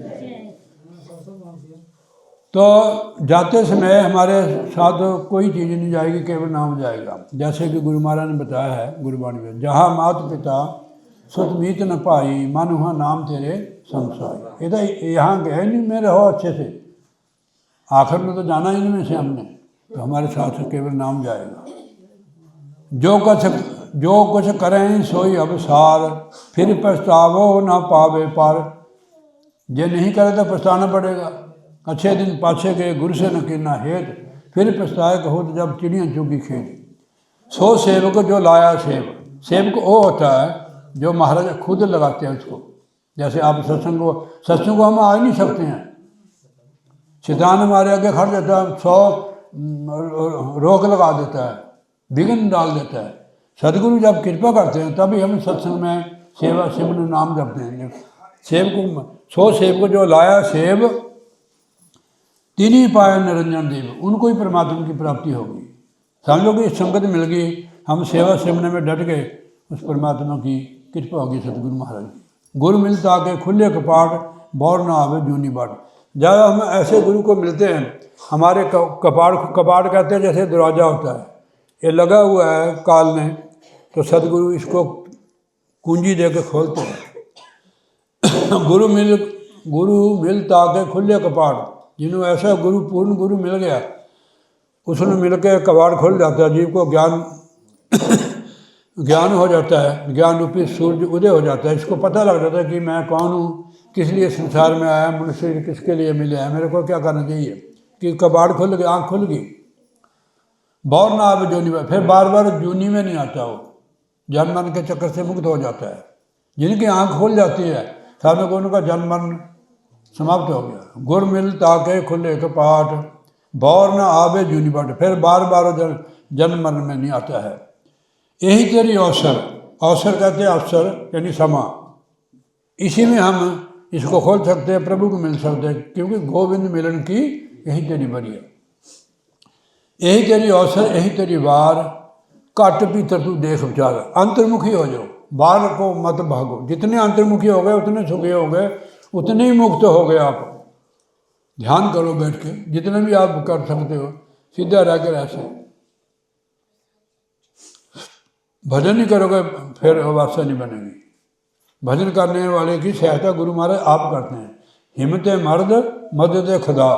तो जाते समय हमारे साथ कोई चीज़ नहीं जाएगी, केवल नाम जाएगा। जैसे कि गुरु महाराज ने बताया है गुरबाणी में, जहाँ मात पिता सुत मीत न पाई, मन हुआ नाम तेरे संसार। ये तो यहाँ गए नहीं में रहो अच्छे से, आखिर में तो जाना ही नहीं से हमने, तो हमारे साथ केवल नाम जाएगा। जो कुछ करें सोई अब सार, फिर पछतावो न पावे पार। जे नहीं करे तो पछताना पड़ेगा। अच्छे दिन पाछे गए गुरु से न कीना हेत, फिर पछताए कहो तो जब चिड़ियाँ चुगी खेत। सो सेवक जो लाया सेव, सेवक वो होता है जो महाराज खुद लगाते हैं उसको। जैसे आप सत्संग को हम आ ही नहीं सकते हैं, शैतान हमारे आगे खड़ जाता है, 100 रोक लगा देता है, विघ्न डाल देता है। सदगुरु जब कृपा करते हैं तभी हम सत्संग में सेवा सिमरन नाम जपते हैं। सो सेवक जो लाया सेव, तिन्हीं पाया निरंजन देव, उनको ही परमात्मा की प्राप्ति होगी। समझो कि संगत मिल गई, हम सेवा सिमरन में डट गए, उस परमात्मा की कृपा होगी सतगुरु महाराज की। गुरु मिलता के खुले कपाट, बौर ना आवे जूनी बाट। जब हम ऐसे गुरु को मिलते हैं, हमारे कपाट कहते हैं जैसे दरवाज़ा होता है, ये लगा हुआ है काल में, तो सदगुरु इसको कुंजी दे के खोलते हैं। गुरु मिलता के खुले कपाट, जिन्हों ऐसा गुरु पूर्ण गुरु मिल गया, उसने मिल के कबाड़ खोल जाता है। जीव को ज्ञान हो जाता है, ज्ञान रूपी सूर्य उदय हो जाता है। इसको पता लग जाता है कि मैं कौन हूँ, किस लिए संसार में आया, मनुष्य किसके लिए मिले हैं, मेरे को क्या करना चाहिए। कि कबाड़ खुल गई, आँख खुल गई, बौर ना आवे जूनी में, फिर बार बार जूनी में नहीं आता, वो जन्म मरण के चक्कर से मुक्त हो जाता है। जिनकी आँख खुल जाती है सामने को, उनका जन्म मरण समाप्त हो गया। गुर मिल ताके खुले कपाट, बौर न आवे जूनी बाट, फिर बार बार जन्म मरण में नहीं आता है। यही तेरी अवसर कहते हैं, अवसर यानी समा, इसी में हम इसको खोल सकते हैं, प्रभु को मिल सकते हैं, क्योंकि गोविंद मिलन की यही तेरी बड़ी है। यही तेरी अवसर, यही तेरी वार, घट भीतर तू देख विचार। अंतर्मुखी हो जाओ, बाहर को मत भागो। जितने अंतर्मुखी हो गए उतने सुखी हो गए, उतने ही मुक्त हो गए। आप ध्यान करो बैठ के, जितने भी आप कर सकते हो, सीधा रह कर ऐसे भजन नहीं करोगे फिर अवस्था नहीं बनेगी। भजन करने वाले की सहायता गुरु महाराज आप करते हैं। हिम्मत मर्द मदद खुदा,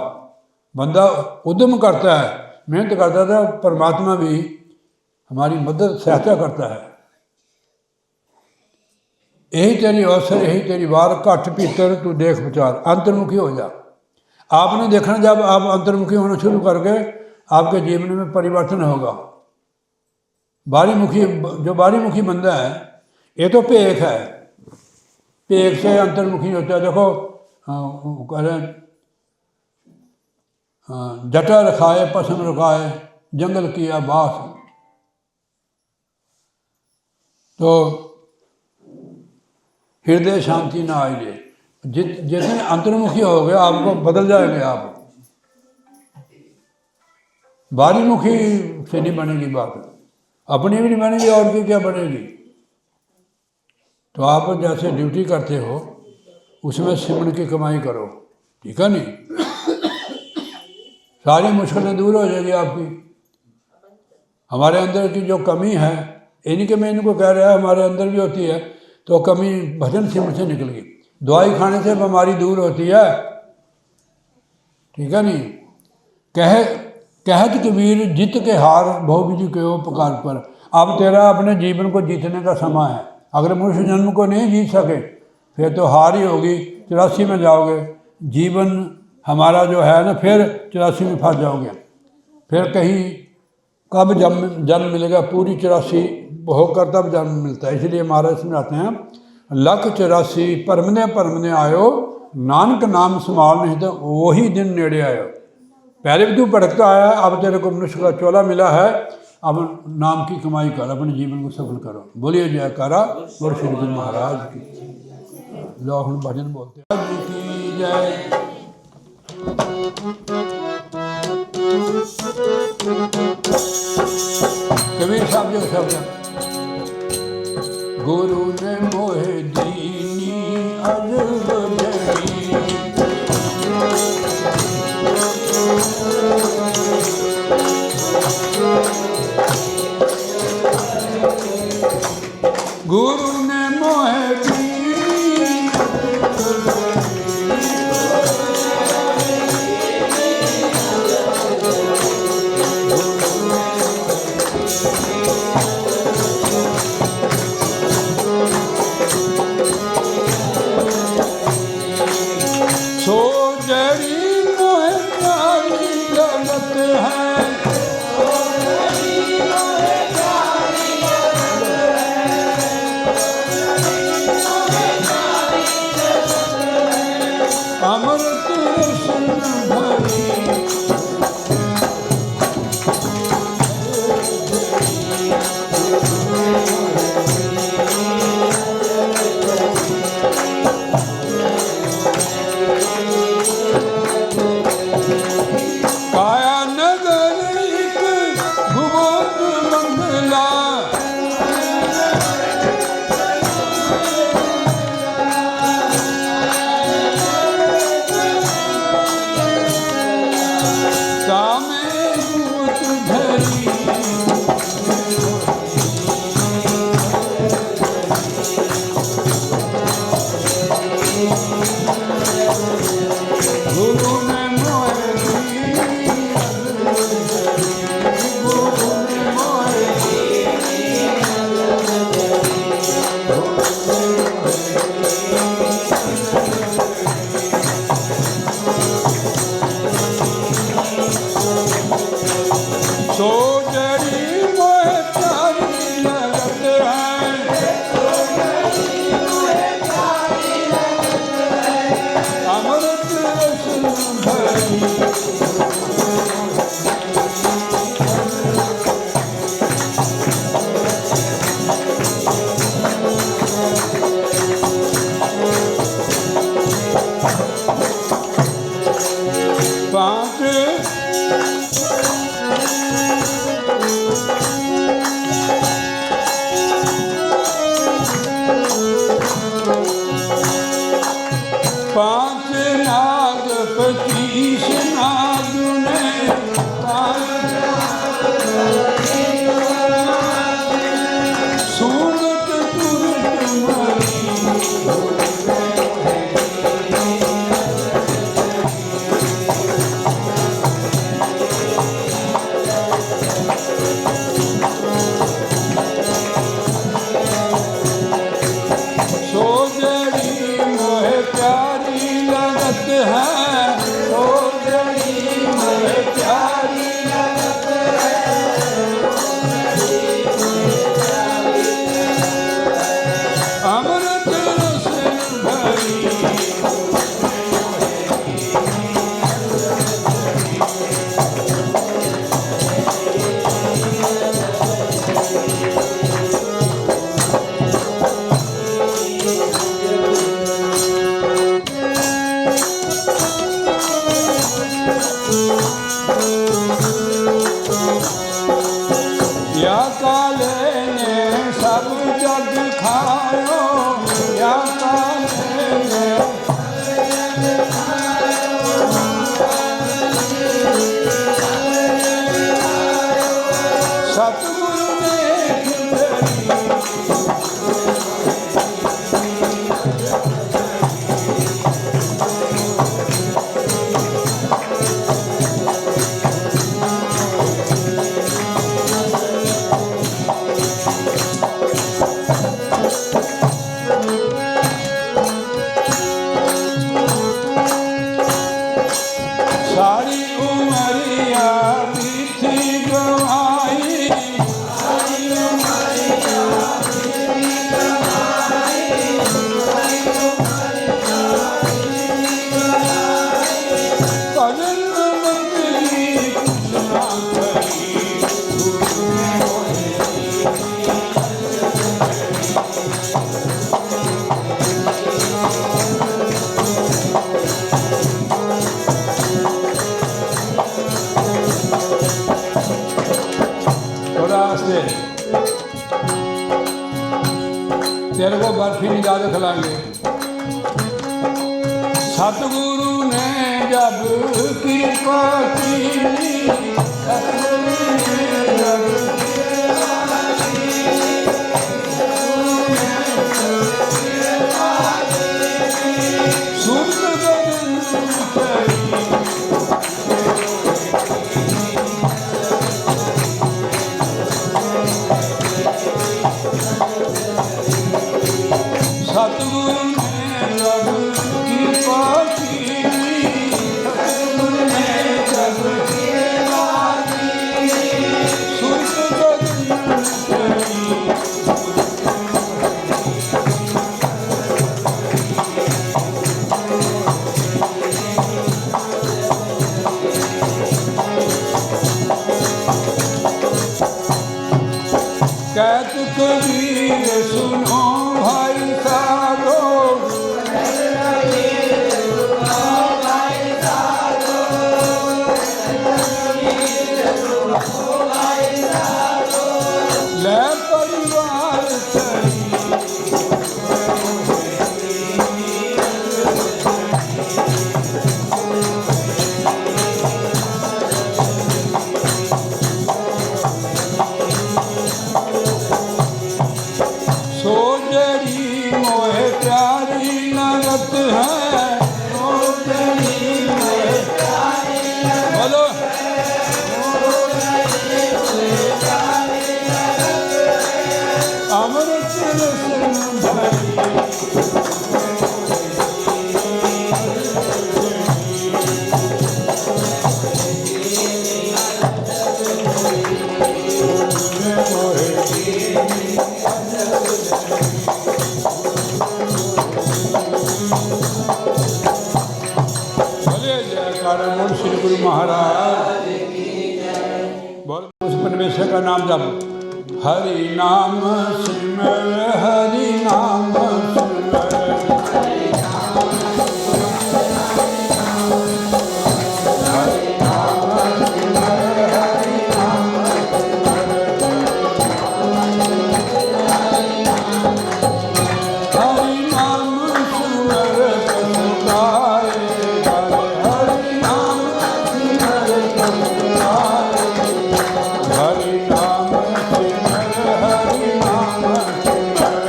बंदा उद्यम करता है, मेहनत करता था, परमात्मा भी हमारी मदद सहायता करता है। यही तेरी अवसर, यही तेरी वार, घट भीतर तू देख विचार। अंतर्मुखी हो जा। आपने देखना, जब आप अंतर्मुखी होना शुरू करके आपके जीवन में परिवर्तन होगा। बारी मुखी, जो बारी मुखी बंदा है ये तो भेख है, भेख से अंतर्मुखी होता है। देखो कह रहे हैं, जटा रखाए पसम रुकाए जंगल किया बास। तो हृदय शांति ना आए, जितने अंतर्मुखी हो गए आपको बदल जाएंगे आप। बारी मुखी से नहीं बनेगी बात, अपनी भी नहीं बनेगी और की क्या बनेगी। तो आप जैसे ड्यूटी करते हो उसमें सिमरन की कमाई करो, ठीक है नहीं, सारी मुश्किलें दूर हो जाएगी आपकी। हमारे अंदर की जो कमी है, इन्हीं के मैं इनको कह रहा है, हमारे अंदर भी होती है, तो कमी भजन सिमरन से निकल गई। दवाई खाने से बीमारी दूर होती है, ठीक है नहीं। कहत कबीर जित के हार बहु विधि के उपकार पर। अब तेरा अपने जीवन को जीतने का समय है। अगर मनुष्य जन्म को नहीं जीत सके फिर तो हार ही होगी, 84 में जाओगे। जीवन हमारा जो है ना, फिर 84 में फंस जाओगे। फिर कहीं कब जन्म मिलेगा, पूरी 84 होकर तब जन्म मिलता है। इसलिए महाराज समझाते हैं, लख 84 परमने आयो, नानक नाम संभाल नहीं तो वही दिन नेड़े आयो। पहले भी तू भटकता आया, अब तेरे को मनुष्य का चोला मिला है, अब नाम की कमाई कर, अपने जीवन को सफल करो। बोलिए जयकारा और श्री गुरु महाराज की। लो हम भजन बोलते हैं की जय। कबीर साहब जो शब्द, गुरु ने मोहे दीनी अजगरी, गुरु ने मोहे दीनी सो जरी मोहे प्यारी लगत है, अमृत रसन भरी। काया नगर एक भुवन मंगला, सामे दूत धरी। गुरु ने मोहे दीनी गुरु ने मोहे सो जरी मोहे प्यारी लगत है, अमृत रसन भरी। पाँच नाग 25 नाग ने सूरत तुरत मरी। या काले ने सब जग खायो, या काले ने सतगुरु ने सारी उमरिया बीती गवाई, सारी उमरिया बीती गवाई, भजन मंगली कुछ ना करी, तेरे को बर्फी निकाल खिलाएंगे। सतगुरु ने जब कृपा की, सतगुरु ने जब सुन बदन चली, सतगुरु ने जब कृपा की, सतगुरु ने जब कृपा की, सुरत बदन चली, कहत कबीर सुनो भाई साधो, ले परिवार चली, सो जड़ी मोहे प्यारी नगत है, सो जड़ी मोहे प्यारी बोलो, अमृत रसन भरी, बोले जयकार बोल श्री गुरु महाराज बोल। उस परमेश्वर का नाम जप, हरि नाम सिमर, हरि नाम सिमर, हरि नाम सिमर, हरि नाम सिमर, हरि नाम सिमर, हरि नाम सिमर तन गाए, हरि नाम सिमर तन गाए, हरि नाम सिमर, हरि नाम सिमर,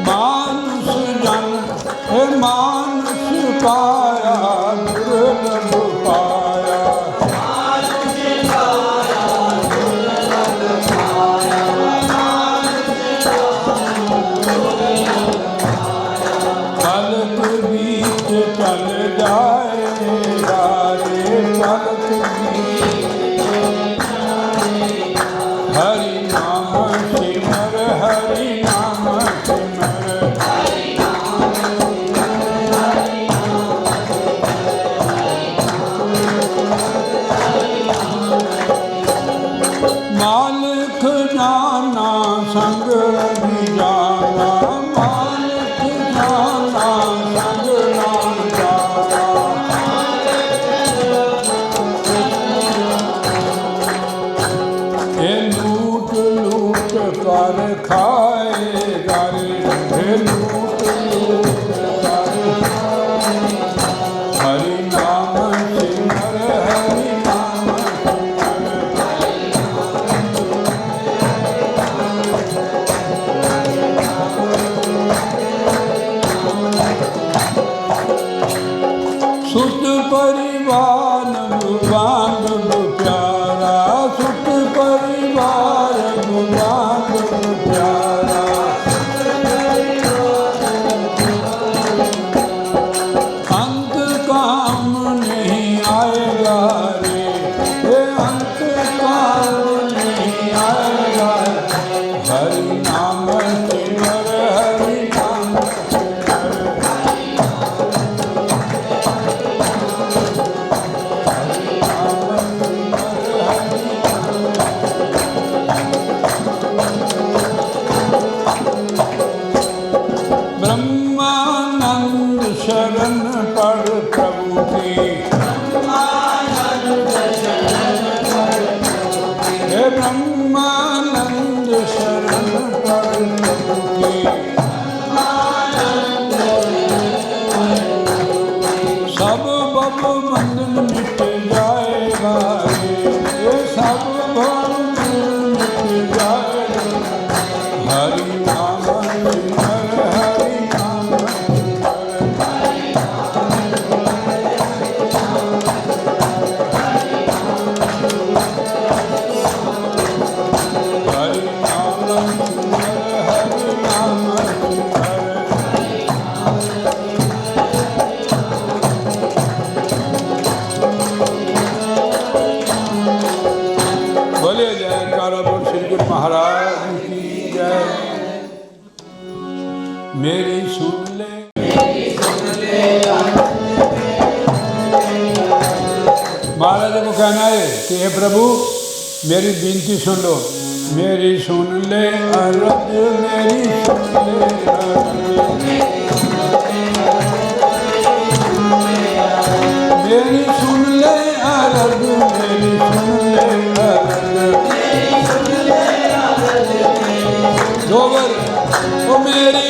मानुष जन हे मानुष पाया, दुर्लभ पाया, पलक बीच चल जाएगा रे, पलक बीच, हरि नाम सिमर, हरि नाम सिमर, मालिक जाना संग बोले जयकारा बोल श्री गुरु महाराज की जय। मेरी सुन ले महाराज को कहना है कि हे प्रभु मेरी विनती सुन लो। मेरी सुन ले अरज, मेरी सुन ले अरज, मेरी सुन ले अरज, मेरी सुन ले अरज। दो बार ओ मेरी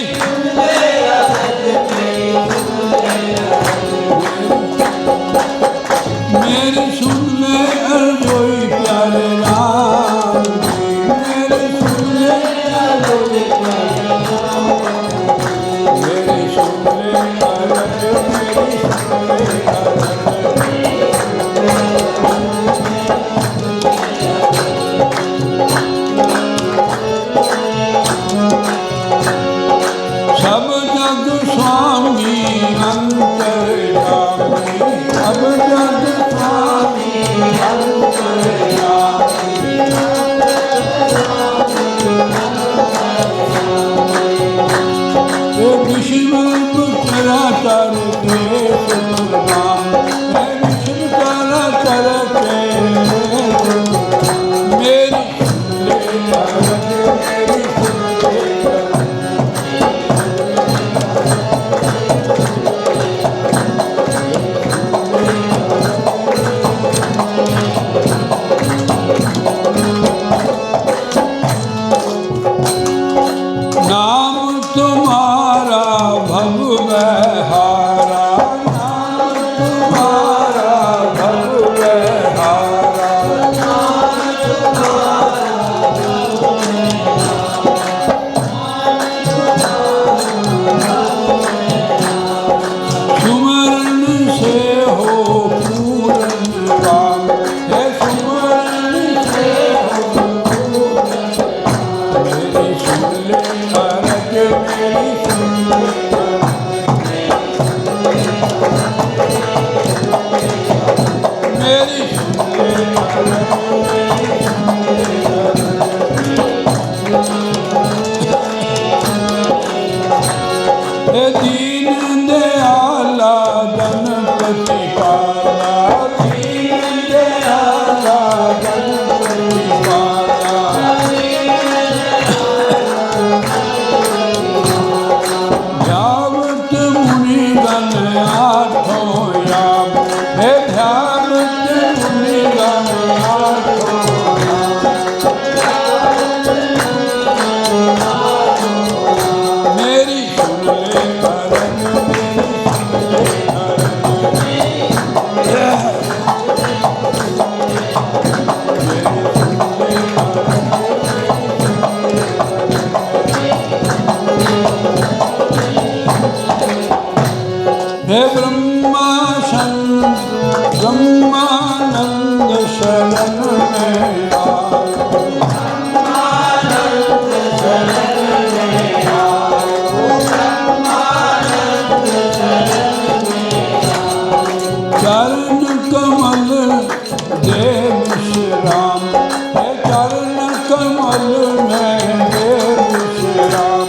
मेरी सुन ले अर्जोई प्यारे राम जी। मेरी सुन ले अर्जोई प्यारे राम, मेरी सुन ले अर्ज, मेरी सुन ले अर्ज। सब जग स्वामी अंतर्यामी, सब जग स्वामी अंतर्यामी। विश्व चराचर के सुनाम, विश्व चराचर के मेरी सुन ले अर्ज, मेरी सुन ले अर्ज। नाम तुम्हारा भव बहारा, नाम तुम्हारा भव बहारा, नाम सुमरन से हो पूरन काम, हे सुमरन से हो पूरन काम। मेरी सुन ले अर्ज, मेरी सुन ले अर्ज। मेरी सुन ले अर्ज, मेरी सुन ले अर्ज। हे दीन दयाला गणपति पाला, दीन दयाला गणपति पाला। ध्यावत मुनिगण आठों याम, हे ध्यावत मुनिगण आठों याम। मेरी सुन ले अर्ज, मेरी सुन ले अर्ज। हे ब्रह्मानंद शरण में आओ, ब्रह्मानंद शरण में आओ, ब्रह्मानंद शरण में आओ। चरण कमल दे विश्राम, हे चरण कमल में दे विश्राम।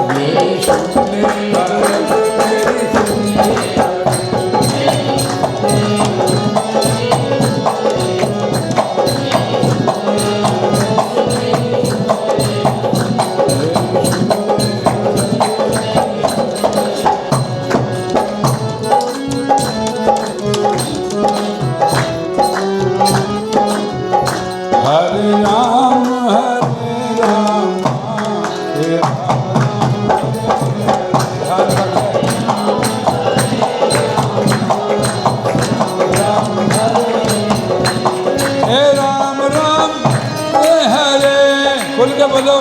मेरी सुन ले अर्ज, मेरी सुन ले हरे राम हरे राम, हे राम राम के बोलो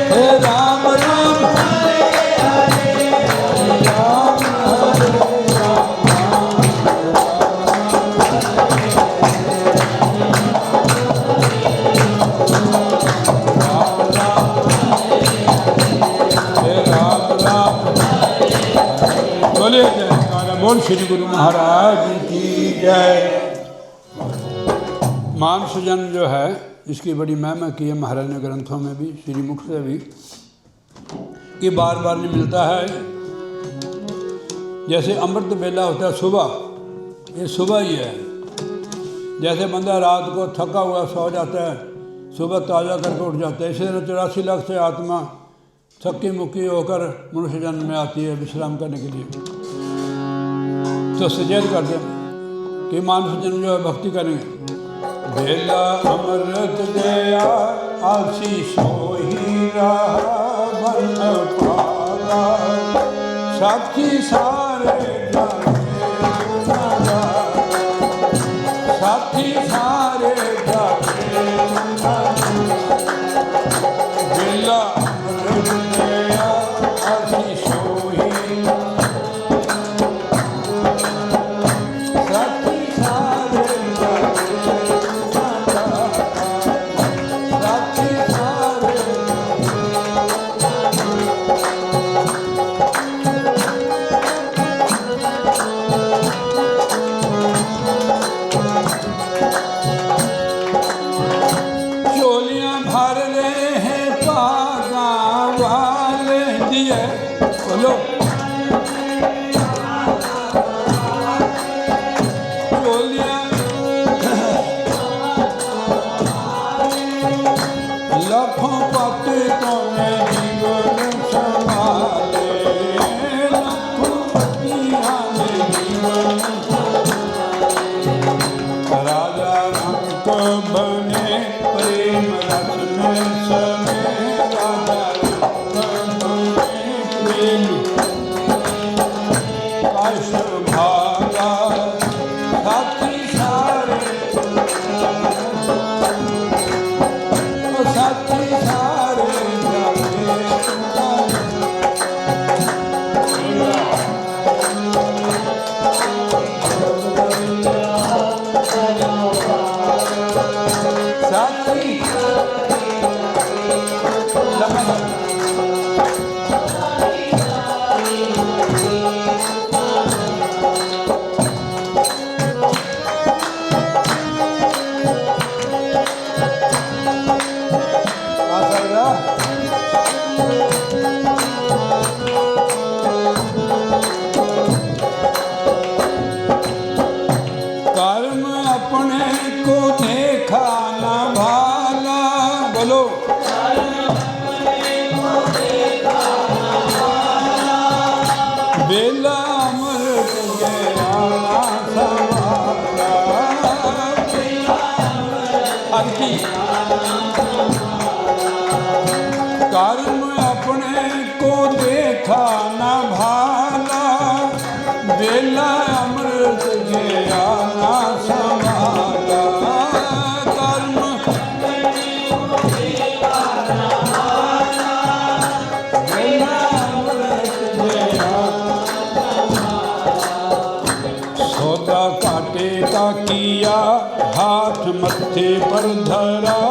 हे राम राम बोलिए जयकारा बोल श्री गुरु महाराज की जय। मानसजन जो है इसकी बड़ी महिमा की है महाराज ने ग्रंथों में भी, श्रीमुख से भी, कि बार बार नहीं मिलता है। जैसे अमृत बेला होता है सुबह, ये सुबह ही है। जैसे बंदा रात को थका हुआ सो जाता है, सुबह ताज़ा करके उठ जाता है। इसी तरह 84 लाख से आत्मा थकी मुक्की होकर मनुष्य जन्म में आती है विश्राम करने के लिए। तो सचेत कर दें कि मानस जन्म जो है भक्ति करेंगे। बेला अमृत दया आसी सोही रहा बन पाला, साथी सारे जाने गुनागा, साथी सारे जाने गुनागा। बेला अमृत दया आसी सोही कर्म अपने को देखा न भाला, बेला अमृत गया न संभाला। कर्म बेला अमृत गया, सौदा काटे का किया हाथ मत्थे पर धरा,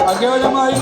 आगे हो जमाई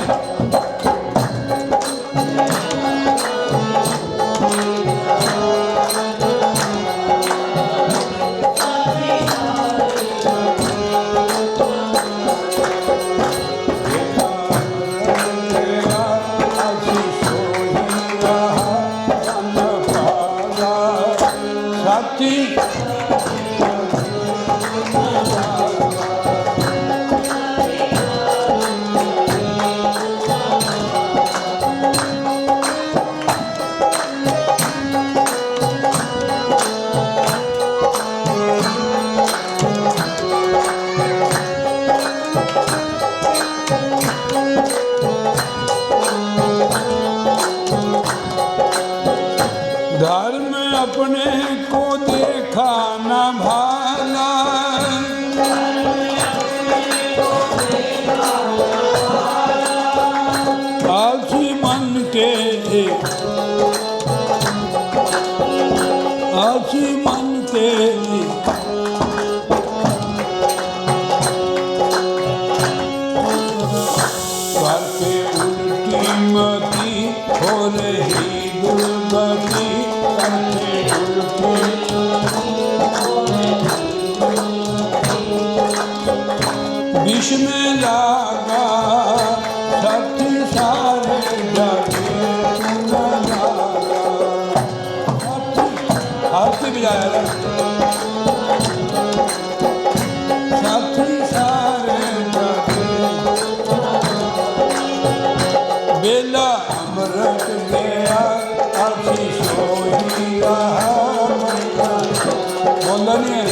विष में लागा साथी सारे जागे न जागा। आरती बजाया साथी सारे जागे बेला अमृत गया आखी सोई रहा बोला नहीं है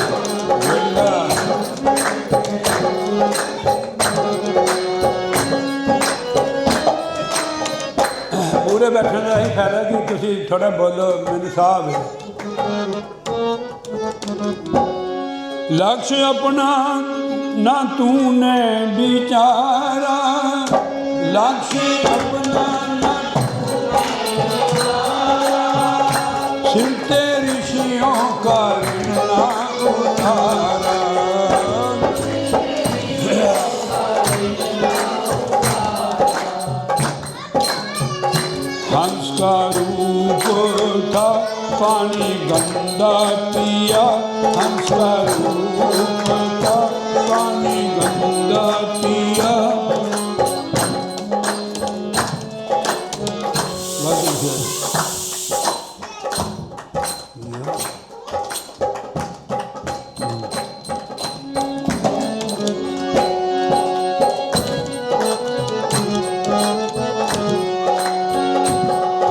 बेला पूरे बैठने का ही फायदा कि तुसी थोड़ा बोलो मेरे साहब लक्ष्य अपना ना तूने बिचारा लक्ष्य अपना ना सिर ते ऋषियों का ऋणा उतारा हंस का रूप था पानी गंदा पिया हंस का रूप था पानी गंदा पिया।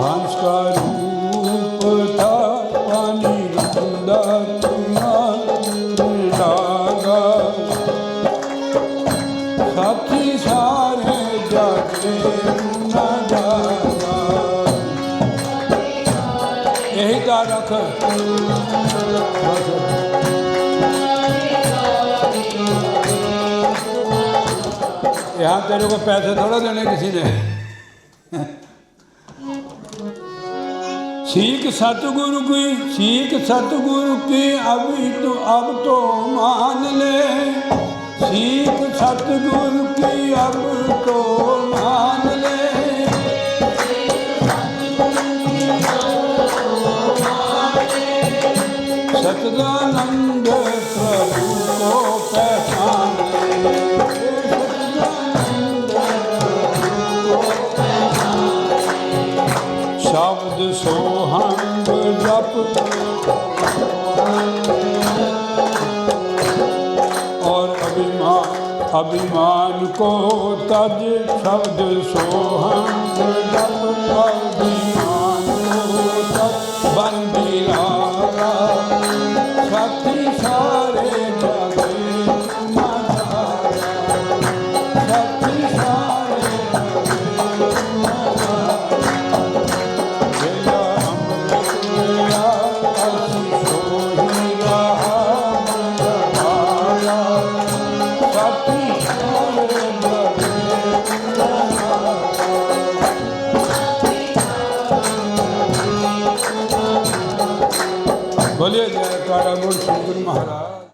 हंस का रूप था पानी गंदा पिया लागा साथी सारे जागे न जागा। यही का रख यहाँ तेरे को पैसे थोड़ा देने किसी ने सीख सतगुरु की अब तो मान ले सीख सतगुरु की अब तो मान ले सच्चिदानंद प्रभु को पहचान ले शब्द सोहंग जप और अभिमान को तज शब्द सोहंग जप अभिमान को तज बंदी लागा साथी सारे जागे न जागा साथी सारे बोलिए जयकारा बोल श्री गुरु महाराज।